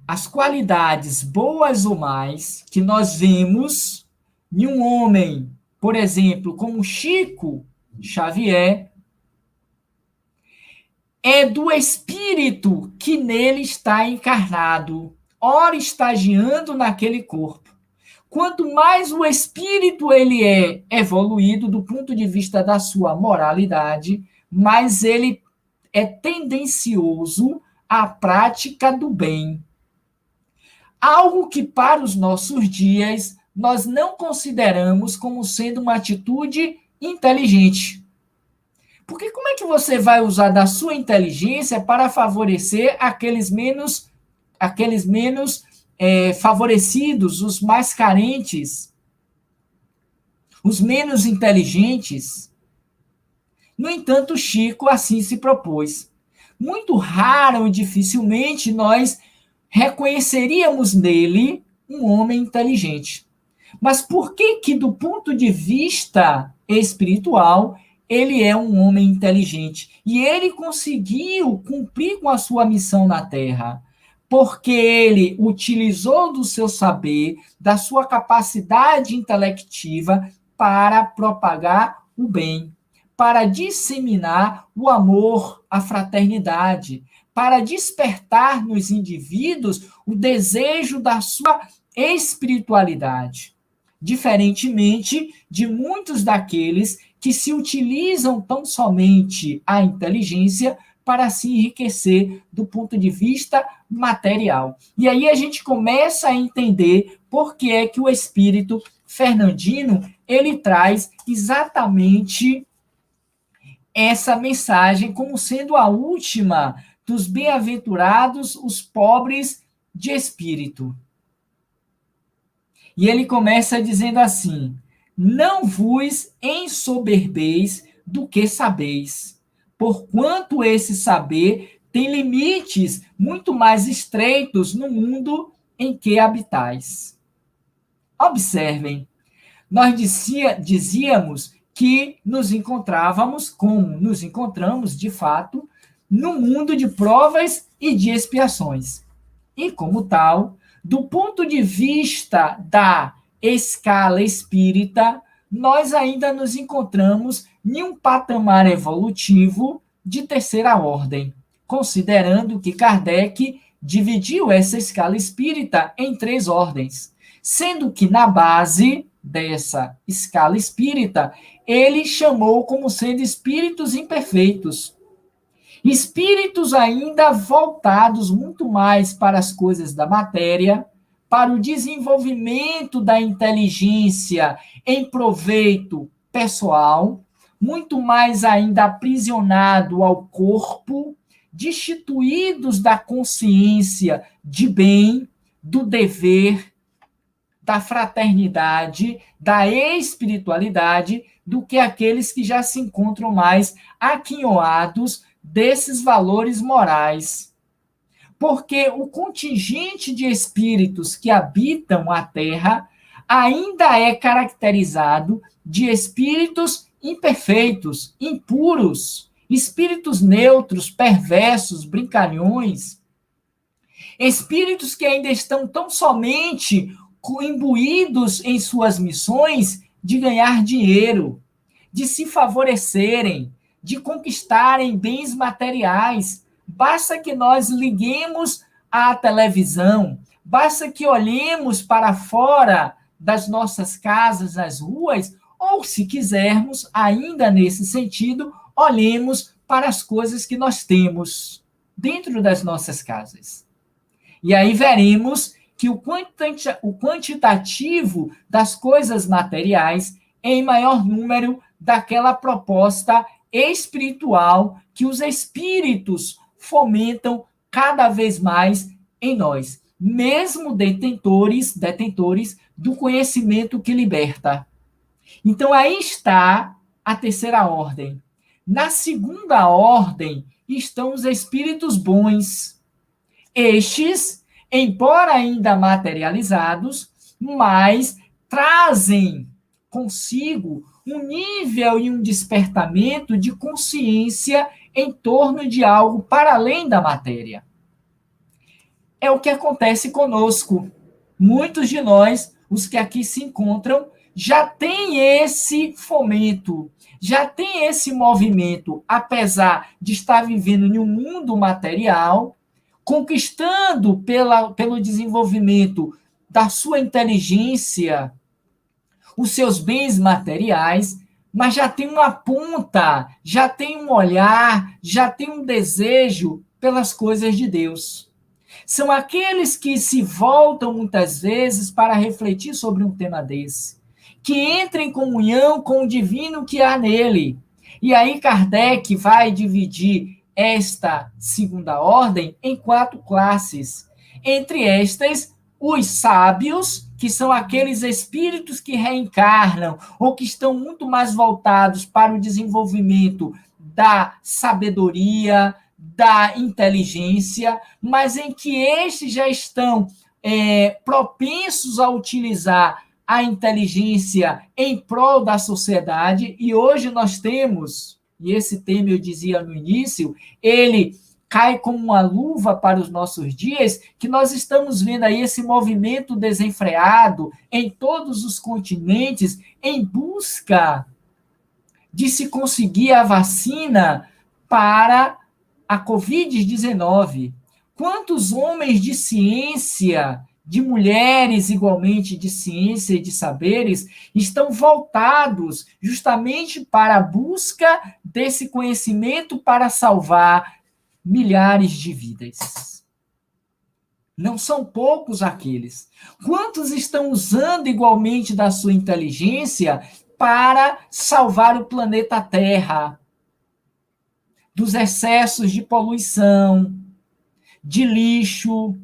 As qualidades boas ou mais que nós vemos em um homem, por exemplo, como Chico Xavier, é do espírito que nele está encarnado, ora estagiando naquele corpo. Quanto mais o espírito ele é evoluído do ponto de vista da sua moralidade, mais ele é tendencioso à prática do bem. Algo que para os nossos dias nós não consideramos como sendo uma atitude inteligente. Porque como é que você vai usar da sua inteligência para favorecer aqueles menos favorecidos, os mais carentes, os menos inteligentes. No entanto, Chico assim se propôs. Muito raro e dificilmente nós reconheceríamos nele um homem inteligente. Mas por que do ponto de vista espiritual, ele é um homem inteligente? E ele conseguiu cumprir com a sua missão na Terra, porque ele utilizou do seu saber, da sua capacidade intelectiva para propagar o bem, para disseminar o amor, a fraternidade, para despertar nos indivíduos o desejo da sua espiritualidade, diferentemente de muitos daqueles que se utilizam tão somente a inteligência para se enriquecer do ponto de vista material. E aí a gente começa a entender por que é que o espírito fernandino, ele traz exatamente essa mensagem como sendo a última dos bem-aventurados, os pobres de espírito. E ele começa dizendo assim: não vos ensoberbeis do que sabeis, porquanto esse saber tem limites muito mais estreitos no mundo em que habitais. Observem, nós dizíamos que nos encontrávamos, como nos encontramos de fato, no mundo de provas e de expiações. E como tal, do ponto de vista da escala espírita, nós ainda nos encontramos em um patamar evolutivo de terceira ordem, considerando que Kardec dividiu essa escala espírita em 3 ordens, sendo que na base dessa escala espírita, ele chamou como sendo espíritos imperfeitos. Espíritos ainda voltados muito mais para as coisas da matéria, para o desenvolvimento da inteligência em proveito pessoal, muito mais ainda aprisionado ao corpo, destituídos da consciência de bem, do dever, da fraternidade, da espiritualidade, do que aqueles que já se encontram mais aquinhoados desses valores morais. Porque o contingente de espíritos que habitam a Terra ainda é caracterizado de espíritos imperfeitos, impuros, espíritos neutros, perversos, brincalhões, espíritos que ainda estão tão somente imbuídos em suas missões de ganhar dinheiro, de se favorecerem, de conquistarem bens materiais. Basta que nós liguemos a televisão, basta que olhemos para fora das nossas casas, nas ruas, ou, se quisermos, ainda nesse sentido, olhemos para as coisas que nós temos dentro das nossas casas. E aí veremos que o quantitativo das coisas materiais é em maior número daquela proposta espiritual que os espíritos fomentam cada vez mais em nós, mesmo detentores do conhecimento que liberta. Então, aí está a terceira ordem. Na segunda ordem estão os espíritos bons. Estes, embora ainda materializados, mas trazem consigo um nível e um despertamento de consciência em torno de algo para além da matéria. É o que acontece conosco. Muitos de nós, os que aqui se encontram, já têm esse fomento, já têm esse movimento, apesar de estar vivendo em um mundo material, conquistando pelo desenvolvimento da sua inteligência, os seus bens materiais, mas já tem uma ponta, já tem um olhar, já tem um desejo pelas coisas de Deus. São aqueles que se voltam muitas vezes para refletir sobre um tema desse, que entram em comunhão com o divino que há nele. E aí Kardec vai dividir esta segunda ordem em 4 classes. Entre estas, os sábios, que são aqueles espíritos que reencarnam ou que estão muito mais voltados para o desenvolvimento da sabedoria, da inteligência, mas em que estes já estão propensos a utilizar a inteligência em prol da sociedade. E hoje nós temos, e esse tema eu dizia no início, ele cai como uma luva para os nossos dias, que nós estamos vendo aí esse movimento desenfreado em todos os continentes em busca de se conseguir a vacina para a Covid-19. Quantos homens de ciência, de mulheres igualmente de ciência e de saberes, estão voltados justamente para a busca desse conhecimento para salvar milhares de vidas? Não são poucos aqueles. Quantos estão usando igualmente da sua inteligência para salvar o planeta Terra dos excessos de poluição, de lixo?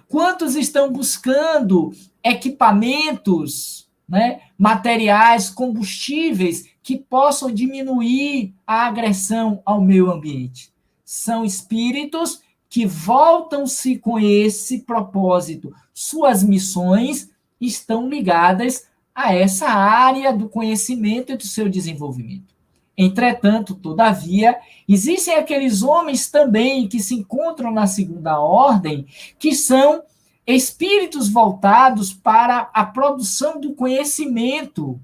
Quantos estão buscando equipamentos, materiais, combustíveis que possam diminuir a agressão ao meio ambiente? São espíritos que voltam-se com esse propósito. Suas missões estão ligadas a essa área do conhecimento e do seu desenvolvimento. Entretanto, todavia, existem aqueles homens também que se encontram na segunda ordem, que são espíritos voltados para a produção do conhecimento,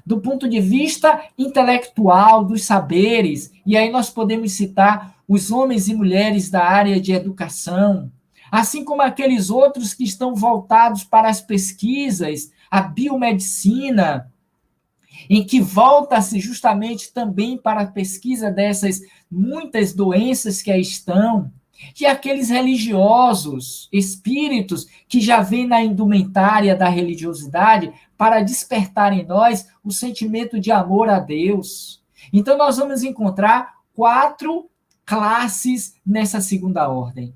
do ponto de vista intelectual, dos saberes. E aí nós podemos citar os homens e mulheres da área de educação, assim como aqueles outros que estão voltados para as pesquisas, a biomedicina, em que volta-se justamente também para a pesquisa dessas muitas doenças que aí estão, e aqueles religiosos, espíritos que já vêm na indumentária da religiosidade para despertar em nós o sentimento de amor a Deus. Então, nós vamos encontrar 4 classes nessa segunda ordem,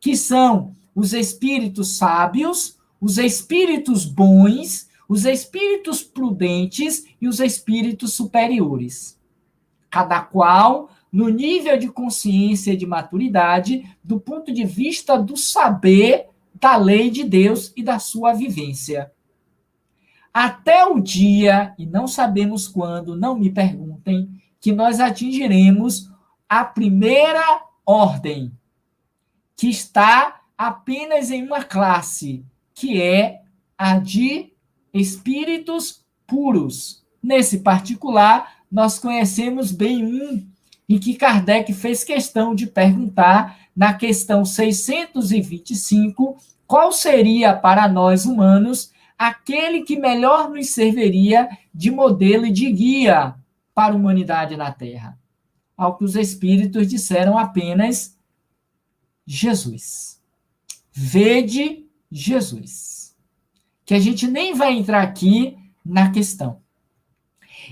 que são os espíritos sábios, os espíritos bons, os espíritos prudentes e os espíritos superiores. Cada qual no nível de consciência e de maturidade, do ponto de vista do saber da lei de Deus e da sua vivência. Até o dia, e não sabemos quando, não me perguntem, que nós atingiremos a primeira ordem, que está apenas em uma classe, que é a de espíritos puros. Nesse particular, nós conhecemos bem um em que Kardec fez questão de perguntar, na questão 625, qual seria para nós humanos aquele que melhor nos serviria de modelo e de guia para a humanidade na Terra. Ao que os espíritos disseram apenas Jesus. Vede Jesus. Que a gente nem vai entrar aqui na questão.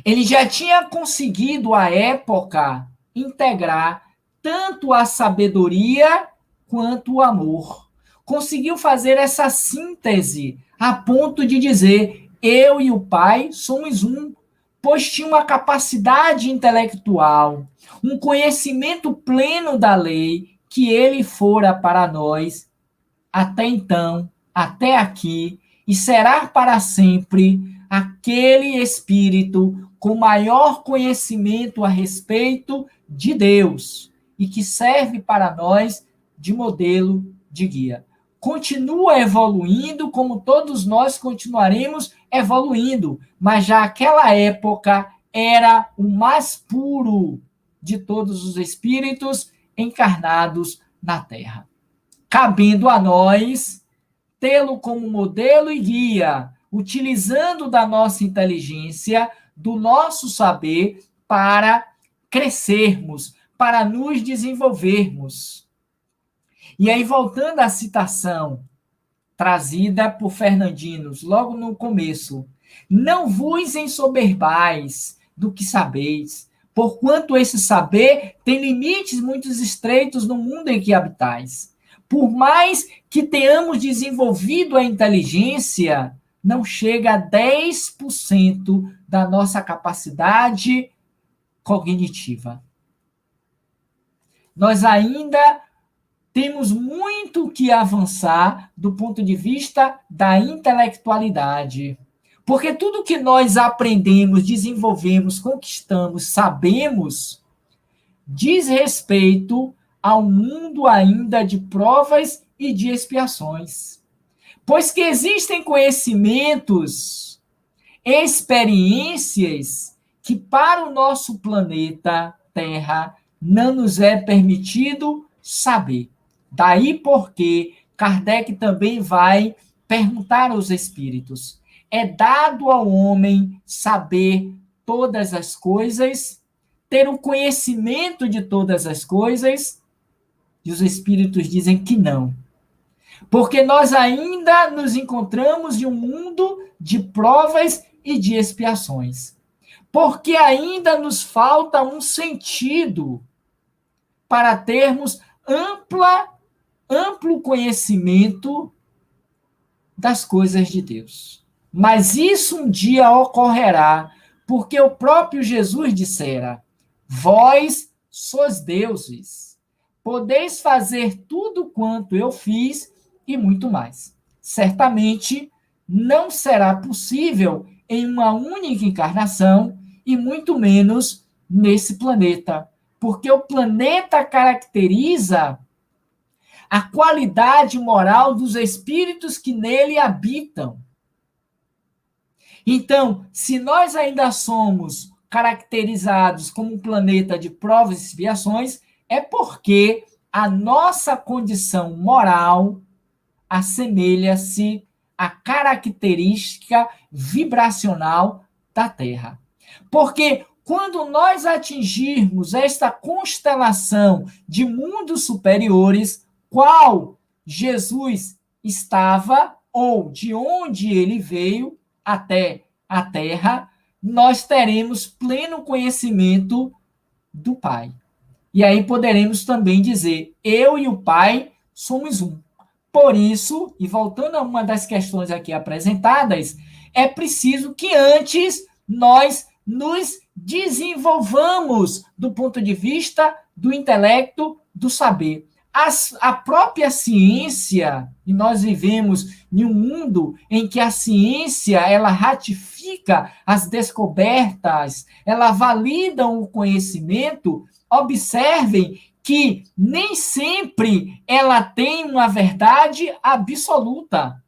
Ele já tinha conseguido, à época, integrar tanto a sabedoria quanto o amor. Conseguiu fazer essa síntese a ponto de dizer: eu e o Pai somos um, pois tinha uma capacidade intelectual, um conhecimento pleno da lei que ele fora para nós até então, até aqui, e será para sempre aquele espírito com maior conhecimento a respeito de Deus e que serve para nós de modelo, de guia. Continua evoluindo como todos nós continuaremos evoluindo, mas já aquela época era o mais puro de todos os espíritos encarnados na Terra. Cabendo a nós tê-lo como modelo e guia, utilizando da nossa inteligência, do nosso saber, para crescermos, para nos desenvolvermos. E aí, voltando à citação trazida por Fernandinos, logo no começo: não vos ensoberbais do que sabeis, porquanto esse saber tem limites muito estreitos no mundo em que habitais. por mais que tenhamos desenvolvido a inteligência, não chega a 10% da nossa capacidade cognitiva. Nós ainda temos muito que avançar do ponto de vista da intelectualidade. Porque tudo que nós aprendemos, desenvolvemos, conquistamos, sabemos, diz respeito ao mundo ainda de provas e de expiações. Pois que existem conhecimentos, experiências que para o nosso planeta Terra não nos é permitido saber. Daí porque Kardec também vai perguntar aos espíritos: é dado ao homem saber todas as coisas, ter o conhecimento de todas as coisas? E os espíritos dizem que não. Porque nós ainda nos encontramos em um mundo de provas e de expiações. Porque ainda nos falta um sentido para termos amplo conhecimento das coisas de Deus. Mas isso um dia ocorrerá, porque o próprio Jesus dissera: vós sois deuses, podeis fazer tudo quanto eu fiz e muito mais. Certamente não será possível em uma única encarnação e muito menos nesse planeta, porque o planeta caracteriza a qualidade moral dos espíritos que nele habitam. Então, se nós ainda somos caracterizados como um planeta de provas e expiações, é porque a nossa condição moral assemelha-se à característica vibracional da Terra. Porque quando nós atingirmos esta constelação de mundos superiores, qual Jesus estava, ou de onde ele veio até a Terra, nós teremos pleno conhecimento do Pai. E aí poderemos também dizer: eu e o Pai somos um. Por isso, e voltando a uma das questões aqui apresentadas, é preciso que antes nós nos desenvolvamos do ponto de vista do intelecto, do saber. A própria ciência, e nós vivemos em um mundo em que a ciência ela ratifica as descobertas, ela valida o conhecimento. Observem que nem sempre ela tem uma verdade absoluta,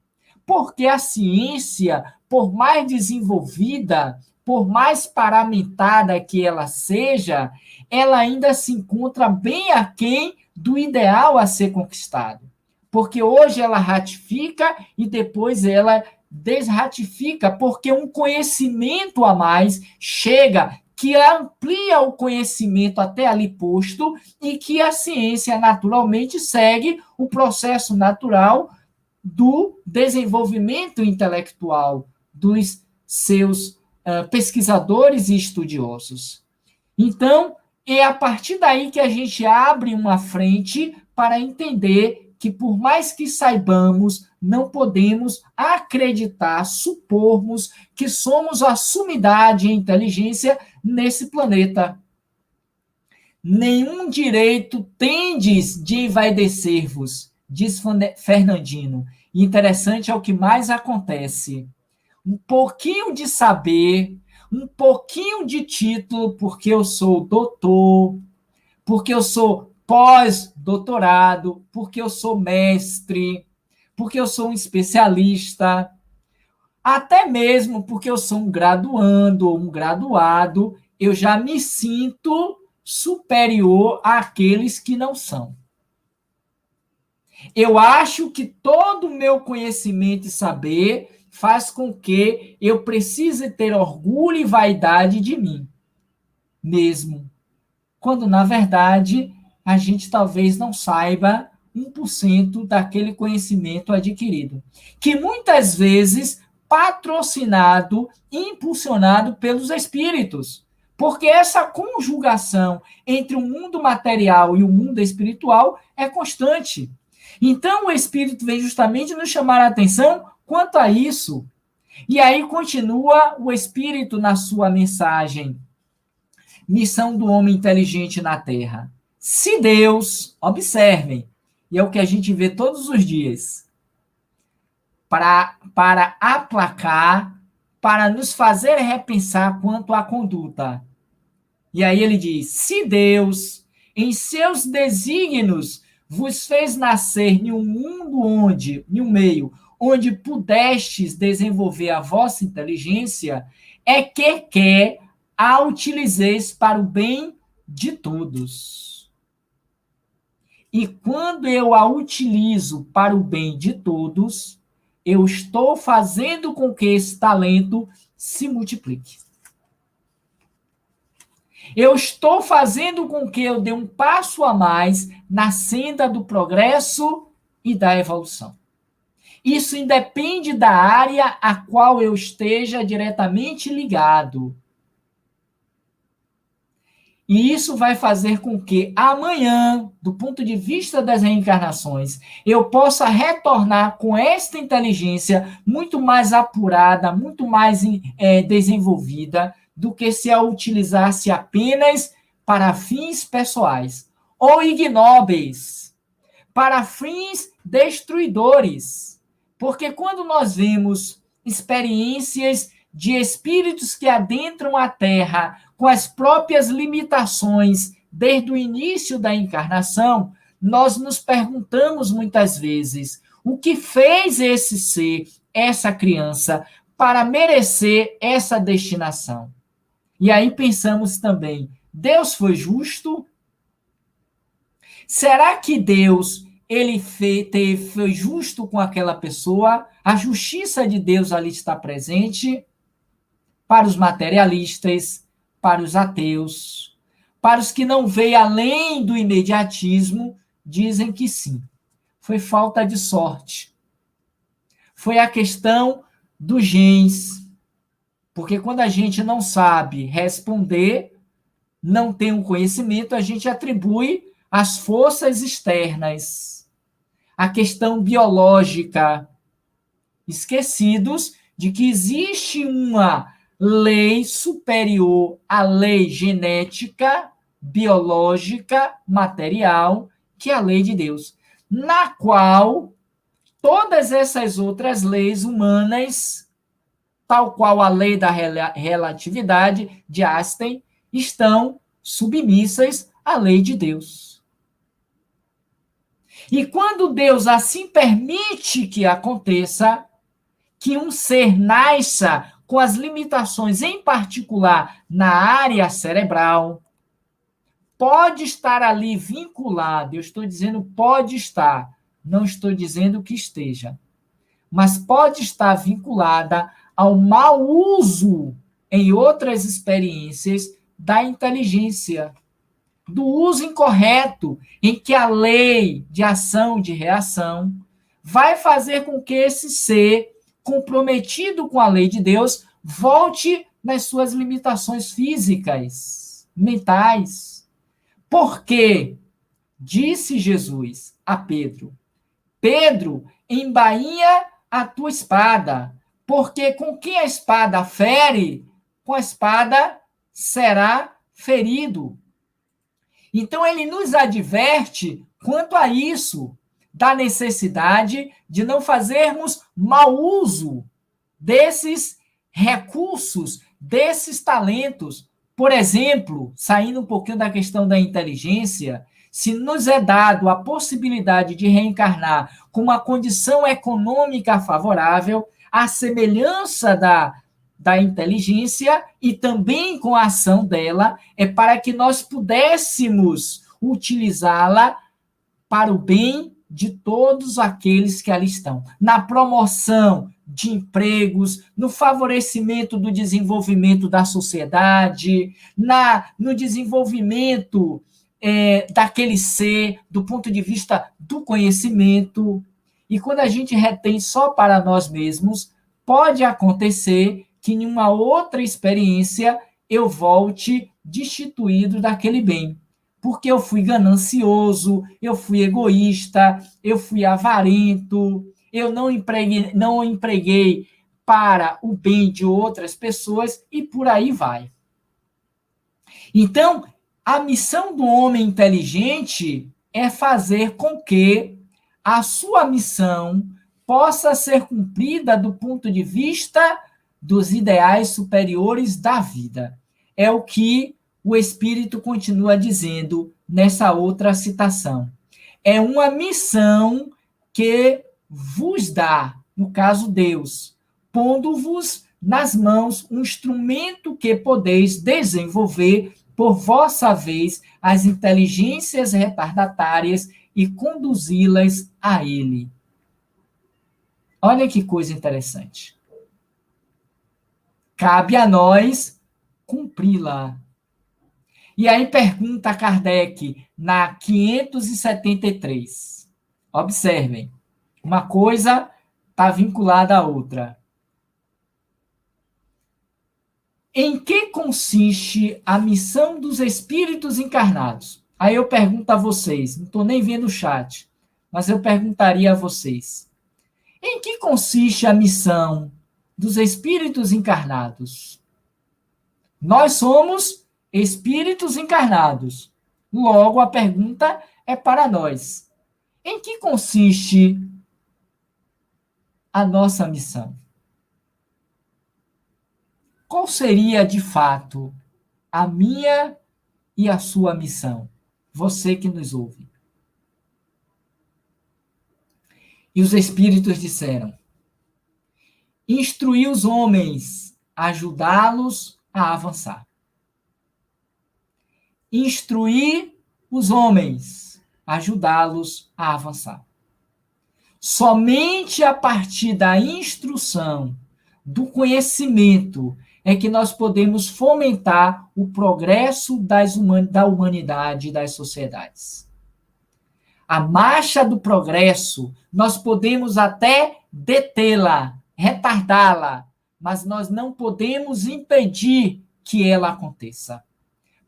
porque a ciência, por mais desenvolvida, por mais paramentada que ela seja, ela ainda se encontra bem aquém do ideal a ser conquistado. Porque hoje ela ratifica e depois ela desratifica, porque um conhecimento a mais chega, que amplia o conhecimento até ali posto, e que a ciência naturalmente segue o processo natural do desenvolvimento intelectual dos seus pesquisadores e estudiosos. Então, é a partir daí que a gente abre uma frente para entender que, por mais que saibamos, não podemos acreditar, supormos que somos a sumidade em inteligência nesse planeta. Nenhum direito tendes de envaidecer-vos, diz Fernandino. E interessante é o que mais acontece. Um pouquinho de saber, um pouquinho de título, porque eu sou doutor, porque eu sou pós-doutorado, porque eu sou mestre, porque eu sou um especialista, até mesmo porque eu sou um graduando ou um graduado, eu já me sinto superior àqueles que não são. Eu acho que todo o meu conhecimento e saber faz com que eu precise ter orgulho e vaidade de mim mesmo. Quando, na verdade, a gente talvez não saiba 1% daquele conhecimento adquirido, que muitas vezes patrocinado, impulsionado pelos espíritos, porque essa conjugação entre o mundo material e o mundo espiritual é constante. Então, o Espírito vem justamente nos chamar a atenção quanto a isso. E aí continua o Espírito na sua mensagem. Missão do homem inteligente na Terra. Se Deus, observem, e é o que a gente vê todos os dias, para aplacar, para nos fazer repensar quanto à conduta. E aí ele diz, se Deus, em seus desígnios, vos fez nascer em um mundo onde, em um meio, onde pudestes desenvolver a vossa inteligência, é que quer a utilizeis para o bem de todos. E quando eu a utilizo para o bem de todos, eu estou fazendo com que esse talento se multiplique. Eu estou fazendo com que eu dê um passo a mais na senda do progresso e da evolução. Isso independe da área a qual eu esteja diretamente ligado. E isso vai fazer com que amanhã, do ponto de vista das reencarnações, eu possa retornar com esta inteligência muito mais apurada, muito mais desenvolvida, do que se a utilizasse apenas para fins pessoais ou ignóbeis, para fins destruidores. Porque quando nós vemos experiências de espíritos que adentram a Terra com as próprias limitações desde o início da encarnação, nós nos perguntamos muitas vezes o que fez esse ser, essa criança, para merecer essa destinação. E aí pensamos também, Deus foi justo? Será que Deus foi justo com aquela pessoa? A justiça de Deus ali está presente? Para os materialistas, para os ateus, para os que não veem além do imediatismo, dizem que sim. Foi falta de sorte. Foi a questão dos genes. Porque quando a gente não sabe responder, não tem um conhecimento, a gente atribui às forças externas, a questão biológica, esquecidos de que existe uma lei superior à lei genética, biológica, material, que é a lei de Deus, na qual todas essas outras leis humanas, tal qual a lei da relatividade de Einstein, estão submissas à lei de Deus. E quando Deus assim permite que aconteça, que um ser nasça com as limitações, em particular na área cerebral, pode estar ali vinculado, eu estou dizendo pode estar, não estou dizendo que esteja, mas pode estar vinculada ao mau uso, em outras experiências, da inteligência, do uso incorreto, em que a lei de ação e de reação vai fazer com que esse ser, comprometido com a lei de Deus, volte nas suas limitações físicas, mentais. Porque, disse Jesus a Pedro, Pedro, embainha a tua espada, porque com quem a espada fere, com a espada será ferido. Então, ele nos adverte quanto a isso, da necessidade de não fazermos mau uso desses recursos, desses talentos. Por exemplo, saindo um pouquinho da questão da inteligência, se nos é dado a possibilidade de reencarnar com uma condição econômica favorável, à semelhança da inteligência e também com a ação dela, é para que nós pudéssemos utilizá-la para o bem de todos aqueles que ali estão. Na promoção de empregos, no favorecimento do desenvolvimento da sociedade, no desenvolvimento daquele ser, do ponto de vista do conhecimento. E quando a gente retém só para nós mesmos, pode acontecer que em uma outra experiência eu volte destituído daquele bem. porque eu fui ganancioso, eu fui egoísta, eu fui avarento, eu não empreguei para o bem de outras pessoas e por aí vai. Então, a missão do homem inteligente é fazer com que a sua missão possa ser cumprida do ponto de vista dos ideais superiores da vida. É o que o Espírito continua dizendo nessa outra citação. É uma missão que vos dá, no caso Deus, pondo-vos nas mãos um instrumento que podeis desenvolver por vossa vez as inteligências retardatárias e conduzi-las a ele. Olha que coisa interessante. Cabe a nós cumpri-la. E aí pergunta Kardec, na 573. Observem, uma coisa está vinculada à outra. Em que consiste a missão dos espíritos encarnados? Aí eu pergunto a vocês, não estou nem vendo o chat, mas eu perguntaria a vocês. Em que consiste a missão dos espíritos encarnados? Nós somos espíritos encarnados. Logo, a pergunta é para nós. Em que consiste a nossa missão? Qual seria, de fato, a minha e a sua missão? Você que nos ouve. E os espíritos disseram: instruir os homens, ajudá-los a avançar. Instruir os homens, ajudá-los a avançar. Somente a partir da instrução, do conhecimento, é que nós podemos fomentar o progresso da humanidade e das sociedades. A marcha do progresso, nós podemos até detê-la, retardá-la, mas nós não podemos impedir que ela aconteça.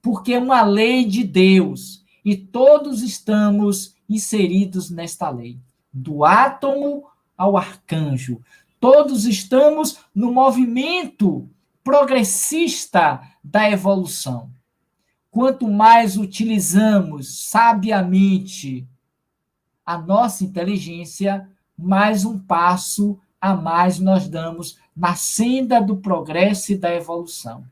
Porque é uma lei de Deus e todos estamos inseridos nesta lei. Do átomo ao arcanjo. Todos estamos no movimento progressista da evolução. Quanto mais utilizamos sabiamente a nossa inteligência, mais um passo a mais nós damos na senda do progresso e da evolução.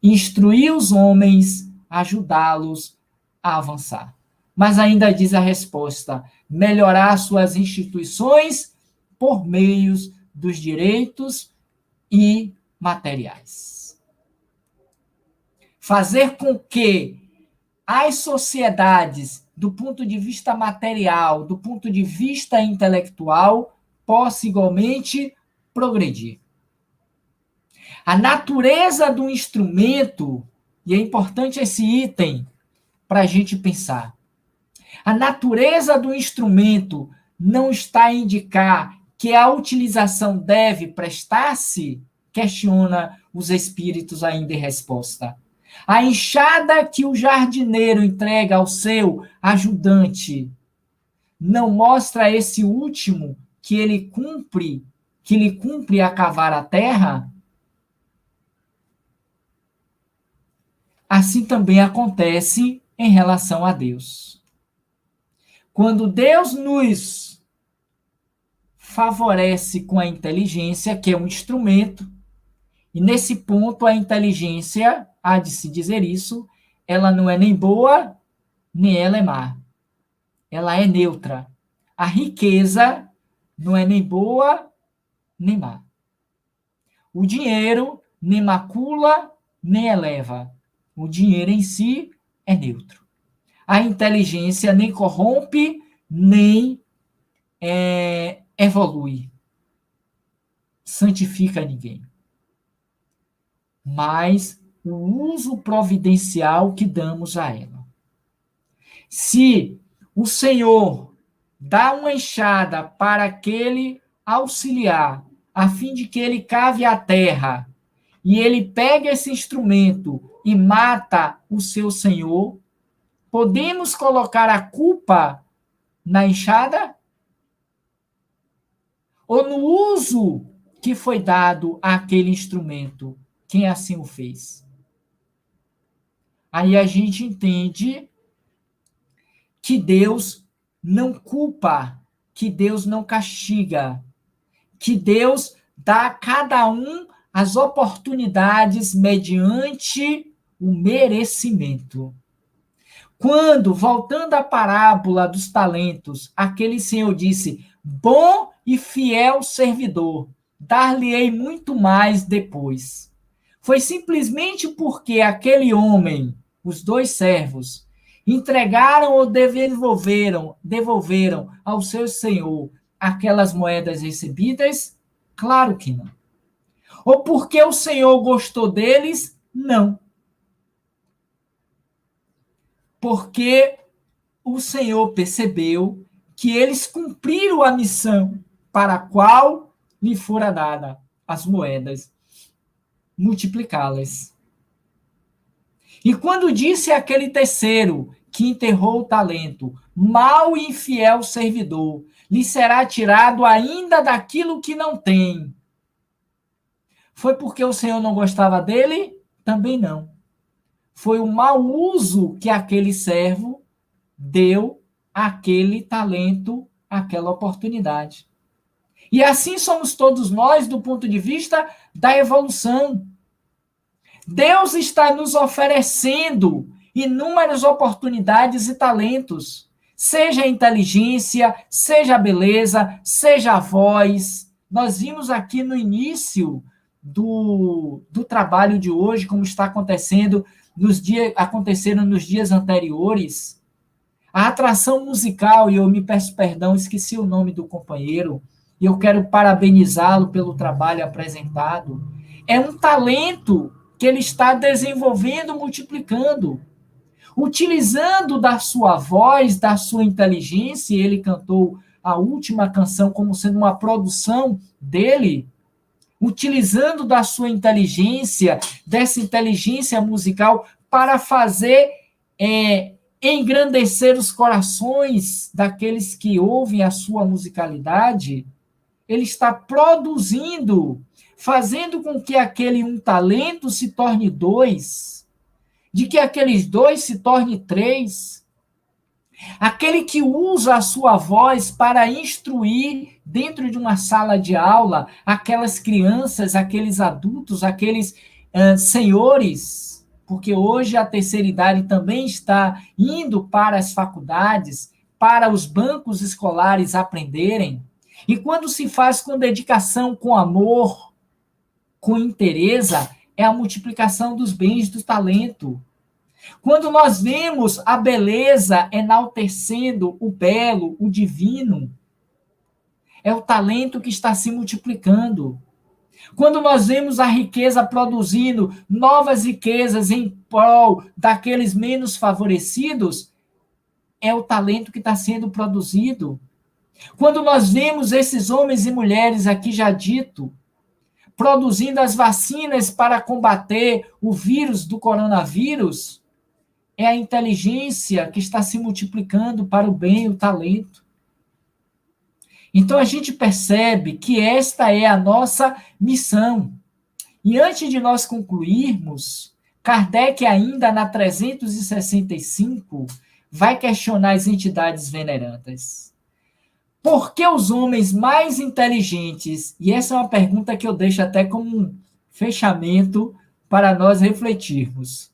Instruir os homens, ajudá-los a avançar. Mas ainda diz a resposta: melhorar suas instituições por meios dos direitos e materiais. Fazer com que as sociedades, do ponto de vista material, do ponto de vista intelectual, possam igualmente progredir. A natureza do instrumento, e é importante esse item para a gente pensar, a natureza do instrumento não está a indicar que a utilização deve prestar-se? Questiona os espíritos ainda em resposta. A enxada que o jardineiro entrega ao seu ajudante não mostra a esse último que lhe cumpre a cavar a terra? Assim também acontece em relação a Deus. Quando Deus nos favorece com a inteligência, que é um instrumento, e nesse ponto a inteligência, há de se dizer isso, ela não é nem boa, nem ela é má. Ela é neutra. A riqueza não é nem boa, nem má. O dinheiro nem macula, nem eleva. O dinheiro em si é neutro. A inteligência nem corrompe, nem evolui. Santifica ninguém. Mas o uso providencial que damos a ela. Se o Senhor dá uma enxada para aquele auxiliar, a fim de que ele cave a terra, e ele pega esse instrumento e mata o seu senhor, Podemos colocar a culpa na enxada? Ou no uso que foi dado àquele instrumento? Quem assim o fez? Aí a gente entende que Deus não culpa, que Deus não castiga, que Deus dá a cada um as oportunidades mediante o merecimento. Quando, voltando à parábola dos talentos, aquele senhor disse: bom e fiel servidor, dar-lhe-ei muito mais depois. Foi simplesmente porque aquele homem, os dois servos, entregaram ou devolveram ao seu senhor aquelas moedas recebidas? Claro que não. Ou porque o senhor gostou deles? Não. Porque o Senhor percebeu que eles cumpriram a missão para a qual lhe fora dada as moedas, multiplicá-las. E quando disse aquele terceiro que enterrou o talento, mau e infiel servidor, lhe será tirado ainda daquilo que não tem. Foi porque o Senhor não gostava dele? Também não. Foi o mau uso que aquele servo deu àquele talento, àquela oportunidade. E assim somos todos nós do ponto de vista da evolução. Deus está nos oferecendo inúmeras oportunidades e talentos, seja a inteligência, seja a beleza, seja a voz. Nós vimos aqui no início do trabalho de hoje, como está acontecendo aconteceram nos dias anteriores, a atração musical, e eu me peço perdão, esqueci o nome do companheiro, e eu quero parabenizá-lo pelo trabalho apresentado. É um talento que ele está desenvolvendo, multiplicando, utilizando da sua voz, da sua inteligência. Ele cantou a última canção como sendo uma produção dele, utilizando da sua inteligência, dessa inteligência musical, para fazer engrandecer os corações daqueles que ouvem a sua musicalidade. Ele está produzindo, fazendo com que aquele um talento se torne dois, de que aqueles dois se torne três. Aquele que usa a sua voz para instruir dentro de uma sala de aula aquelas crianças, aqueles adultos, aqueles senhores, porque hoje a terceira idade também está indo para as faculdades, para os bancos escolares aprenderem. E quando se faz com dedicação, com amor, com interesse, é a multiplicação dos bens do talento. Quando nós vemos a beleza enaltecendo o belo, o divino, é o talento que está se multiplicando. Quando nós vemos a riqueza produzindo novas riquezas em prol daqueles menos favorecidos, é o talento que está sendo produzido. Quando nós vemos esses homens e mulheres aqui já dito, produzindo as vacinas para combater o vírus do coronavírus, é a inteligência que está se multiplicando para o bem e o talento. Então a gente percebe que esta é a nossa missão. E antes de nós concluirmos, Kardec ainda na 365 vai questionar as entidades venerandas. Por que os homens mais inteligentes, e essa é uma pergunta que eu deixo até como um fechamento para nós refletirmos,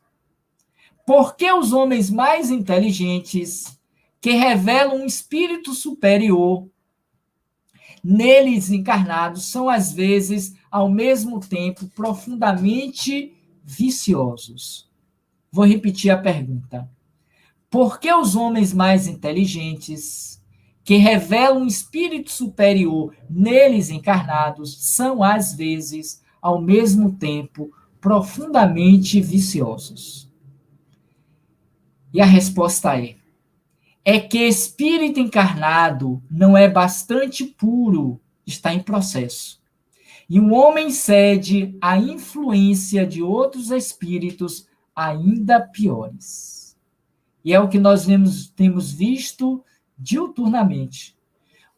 por que os homens mais inteligentes, que revelam um espírito superior, neles encarnados, são às vezes, ao mesmo tempo, profundamente viciosos? Vou repetir a pergunta. Por que os homens mais inteligentes, que revelam um espírito superior neles encarnados, são às vezes, ao mesmo tempo, profundamente viciosos? E a resposta é que espírito encarnado não é bastante puro, está em processo. E o homem cede à influência de outros espíritos ainda piores. E é o que nós temos visto diuturnamente.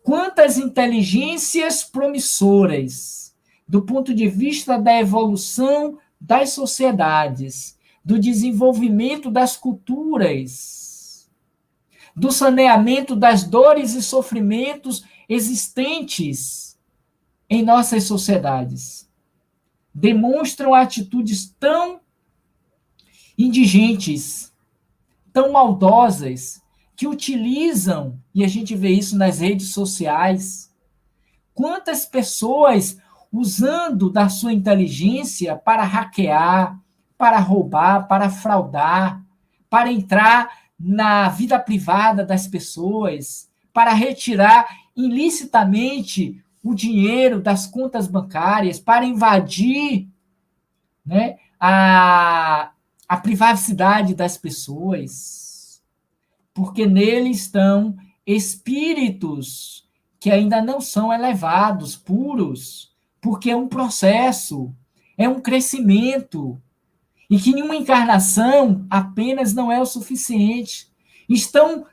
Quantas inteligências promissoras, do ponto de vista da evolução das sociedades, do desenvolvimento das culturas, do saneamento das dores e sofrimentos existentes em nossas sociedades, demonstram atitudes tão indigentes, tão maldosas, que utilizam, e a gente vê isso nas redes sociais, quantas pessoas usando da sua inteligência para hackear, para roubar, para fraudar, para entrar na vida privada das pessoas, para retirar ilicitamente o dinheiro das contas bancárias, para invadir, né, a privacidade das pessoas, porque nele estão espíritos que ainda não são elevados, puros, porque é um processo, é um crescimento, e que nenhuma encarnação apenas não é o suficiente. Estão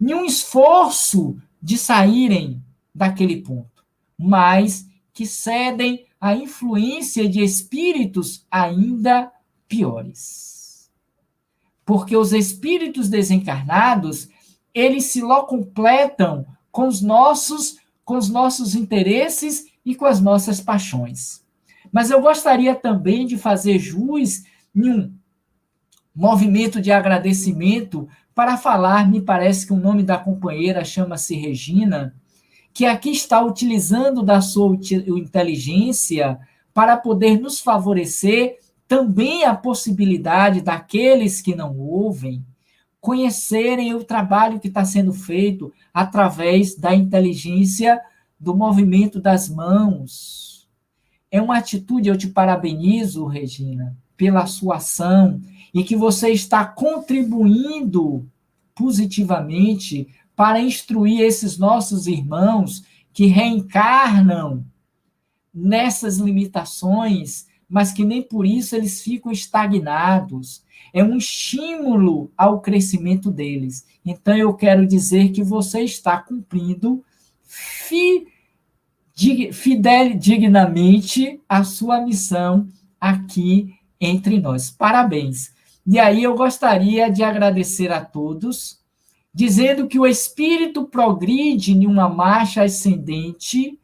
em um esforço de saírem daquele ponto, mas que cedem à influência de espíritos ainda piores. Porque os espíritos desencarnados, eles se locupletam com os nossos interesses e com as nossas paixões. Mas eu gostaria também de fazer jus em um movimento de agradecimento para falar, me parece que o nome da companheira chama-se Regina, que aqui está utilizando da sua inteligência para poder nos favorecer também a possibilidade daqueles que não ouvem conhecerem o trabalho que está sendo feito através da inteligência do movimento das mãos. É uma atitude, eu te parabenizo, Regina, pela sua ação, e que você está contribuindo positivamente para instruir esses nossos irmãos que reencarnam nessas limitações, mas que nem por isso eles ficam estagnados. É um estímulo ao crescimento deles. Então, eu quero dizer que você está cumprindo dignamente a sua missão aqui entre nós. Parabéns. E aí eu gostaria de agradecer a todos, dizendo que o espírito progride em uma marcha ascendente,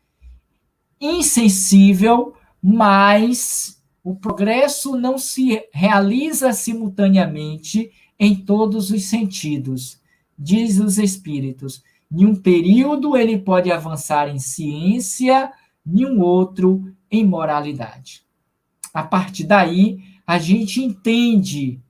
insensível, mas o progresso não se realiza simultaneamente em todos os sentidos, diz os espíritos. Em um período ele pode avançar em ciência, em um outro em moralidade. A partir daí, a gente entende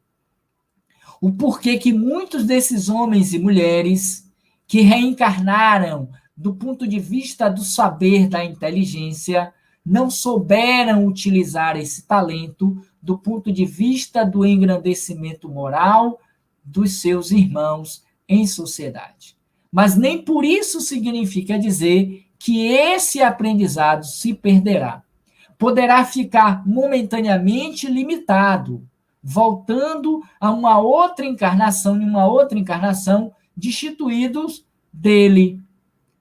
o porquê que muitos desses homens e mulheres que reencarnaram do ponto de vista do saber, da inteligência, não souberam utilizar esse talento do ponto de vista do engrandecimento moral dos seus irmãos em sociedade. Mas nem por isso significa dizer que esse aprendizado se perderá. Poderá ficar momentaneamente limitado, voltando a uma outra encarnação, destituídos dele.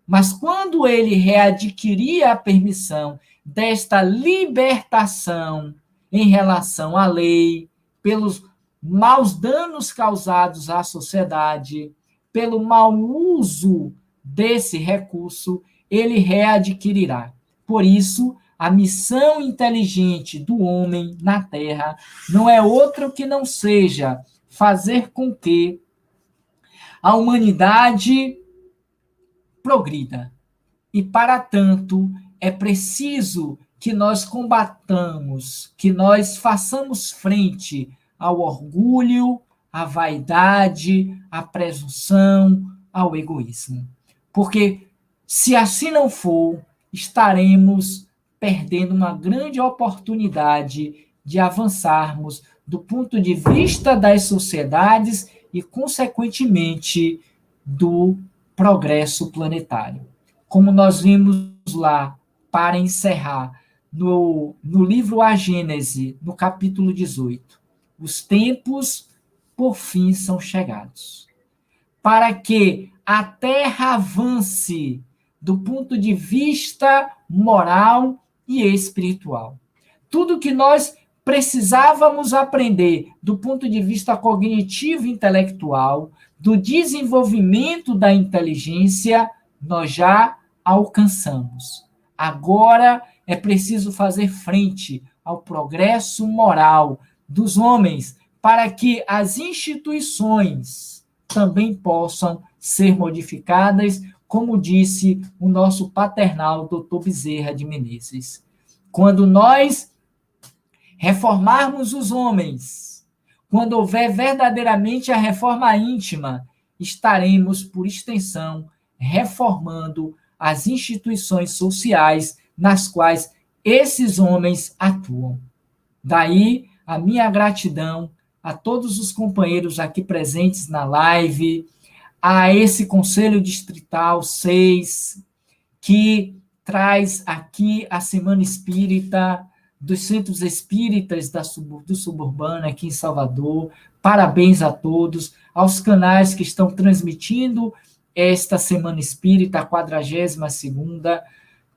Mas quando ele readquirir a permissão desta libertação em relação à lei, pelos maus danos causados à sociedade, pelo mau uso desse recurso, ele readquirirá. Por isso, a missão inteligente do homem na Terra não é outra que não seja fazer com que a humanidade progrida. E, para tanto, é preciso que nós combatamos, que nós façamos frente ao orgulho, à vaidade, à presunção, ao egoísmo. Porque, se assim não for, estaremos perdendo uma grande oportunidade de avançarmos do ponto de vista das sociedades e, consequentemente, do progresso planetário. Como nós vimos lá, para encerrar, no livro A Gênese, no capítulo 18, os tempos por fim são chegados. Para que a terra avance do ponto de vista moral e espiritual. Tudo que nós precisávamos aprender do ponto de vista cognitivo e intelectual, do desenvolvimento da inteligência, nós já alcançamos. Agora é preciso fazer frente ao progresso moral dos homens para que as instituições também possam ser modificadas, como disse o nosso paternal, Dr. Bezerra de Menezes. Quando nós reformarmos os homens, quando houver verdadeiramente a reforma íntima, estaremos, por extensão, reformando as instituições sociais nas quais esses homens atuam. Daí a minha gratidão a todos os companheiros aqui presentes na live, a esse Conselho Distrital 6, que traz aqui a Semana Espírita dos Centros Espíritas do Suburbano aqui em Salvador. Parabéns a todos, aos canais que estão transmitindo esta Semana Espírita, a 42ª,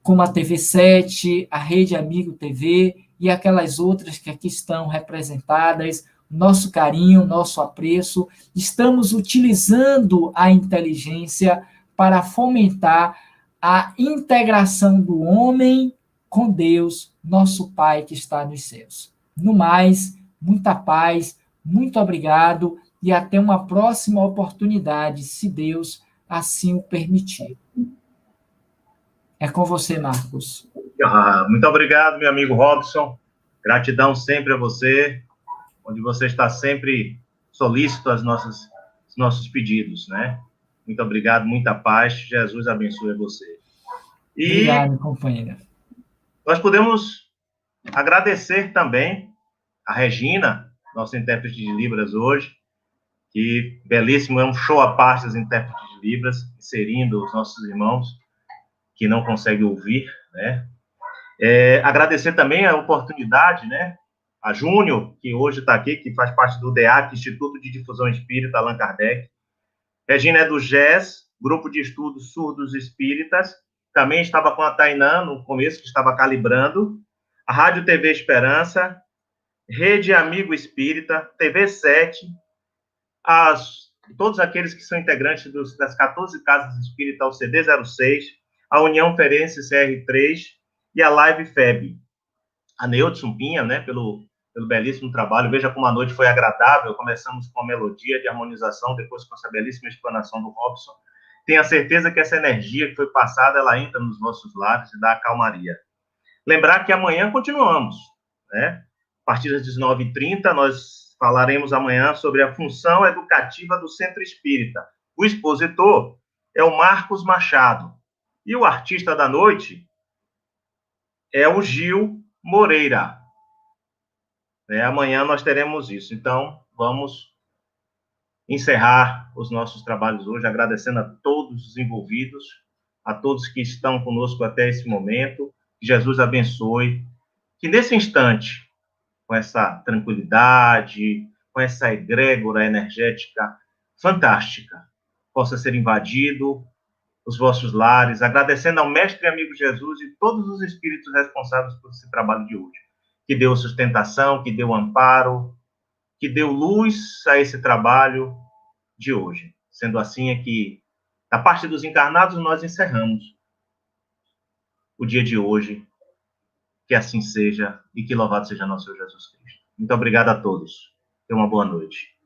como a TV7, a Rede Amigo TV e aquelas outras que aqui estão representadas. Nosso carinho, nosso apreço. Estamos utilizando a inteligência para fomentar a integração do homem com Deus, nosso Pai que está nos céus. No mais, muita paz, muito obrigado e até uma próxima oportunidade, se Deus assim o permitir. É com você, Marcos. Muito obrigado, meu amigo Robson. Gratidão sempre a você, onde você está sempre solícito aos nossos pedidos, né? Muito obrigado, muita paz. Jesus abençoe você. Obrigado, companheira. Nós podemos agradecer também a Regina, nossa intérprete de Libras hoje, que belíssimo, é um show à parte das intérpretes de Libras, inserindo os nossos irmãos que não conseguem ouvir, né? Agradecer também a oportunidade, né? A Júnior, que hoje está aqui, que faz parte do DEAC, Instituto de Difusão Espírita Allan Kardec. Regina é do GES, Grupo de Estudos Surdos Espíritas. Também estava com a Tainã no começo, que estava calibrando. A Rádio TV Esperança, Rede Amigo Espírita, TV7, todos aqueles que são integrantes das 14 Casas Espíritas, o CD06, a União Ferense CR3 e a Live FEB. A Neudson Pinha, né, pelo belíssimo trabalho. Veja como a noite foi agradável. Começamos com a melodia de harmonização, depois com essa belíssima explanação do Robson. Tenha certeza que essa energia que foi passada, ela entra nos vossos lares e dá a calmaria. Lembrar que amanhã continuamos, né? A partir das 19h30, nós falaremos amanhã sobre a função educativa do Centro Espírita. O expositor é o Marcos Machado. E o artista da noite é o Gil Moreira. Amanhã nós teremos isso. Então, vamos encerrar os nossos trabalhos hoje, agradecendo a todos os envolvidos, a todos que estão conosco até esse momento. Que Jesus abençoe. Que nesse instante, com essa tranquilidade, com essa egrégora energética fantástica, possa ser invadido os vossos lares, agradecendo ao Mestre e amigo Jesus e todos os espíritos responsáveis por esse trabalho de hoje. Que deu sustentação, que deu amparo, que deu luz a esse trabalho de hoje. Sendo assim, é que, da parte dos encarnados, nós encerramos o dia de hoje. Que assim seja e que louvado seja nosso Senhor Jesus Cristo. Muito obrigado a todos. Tenham uma boa noite.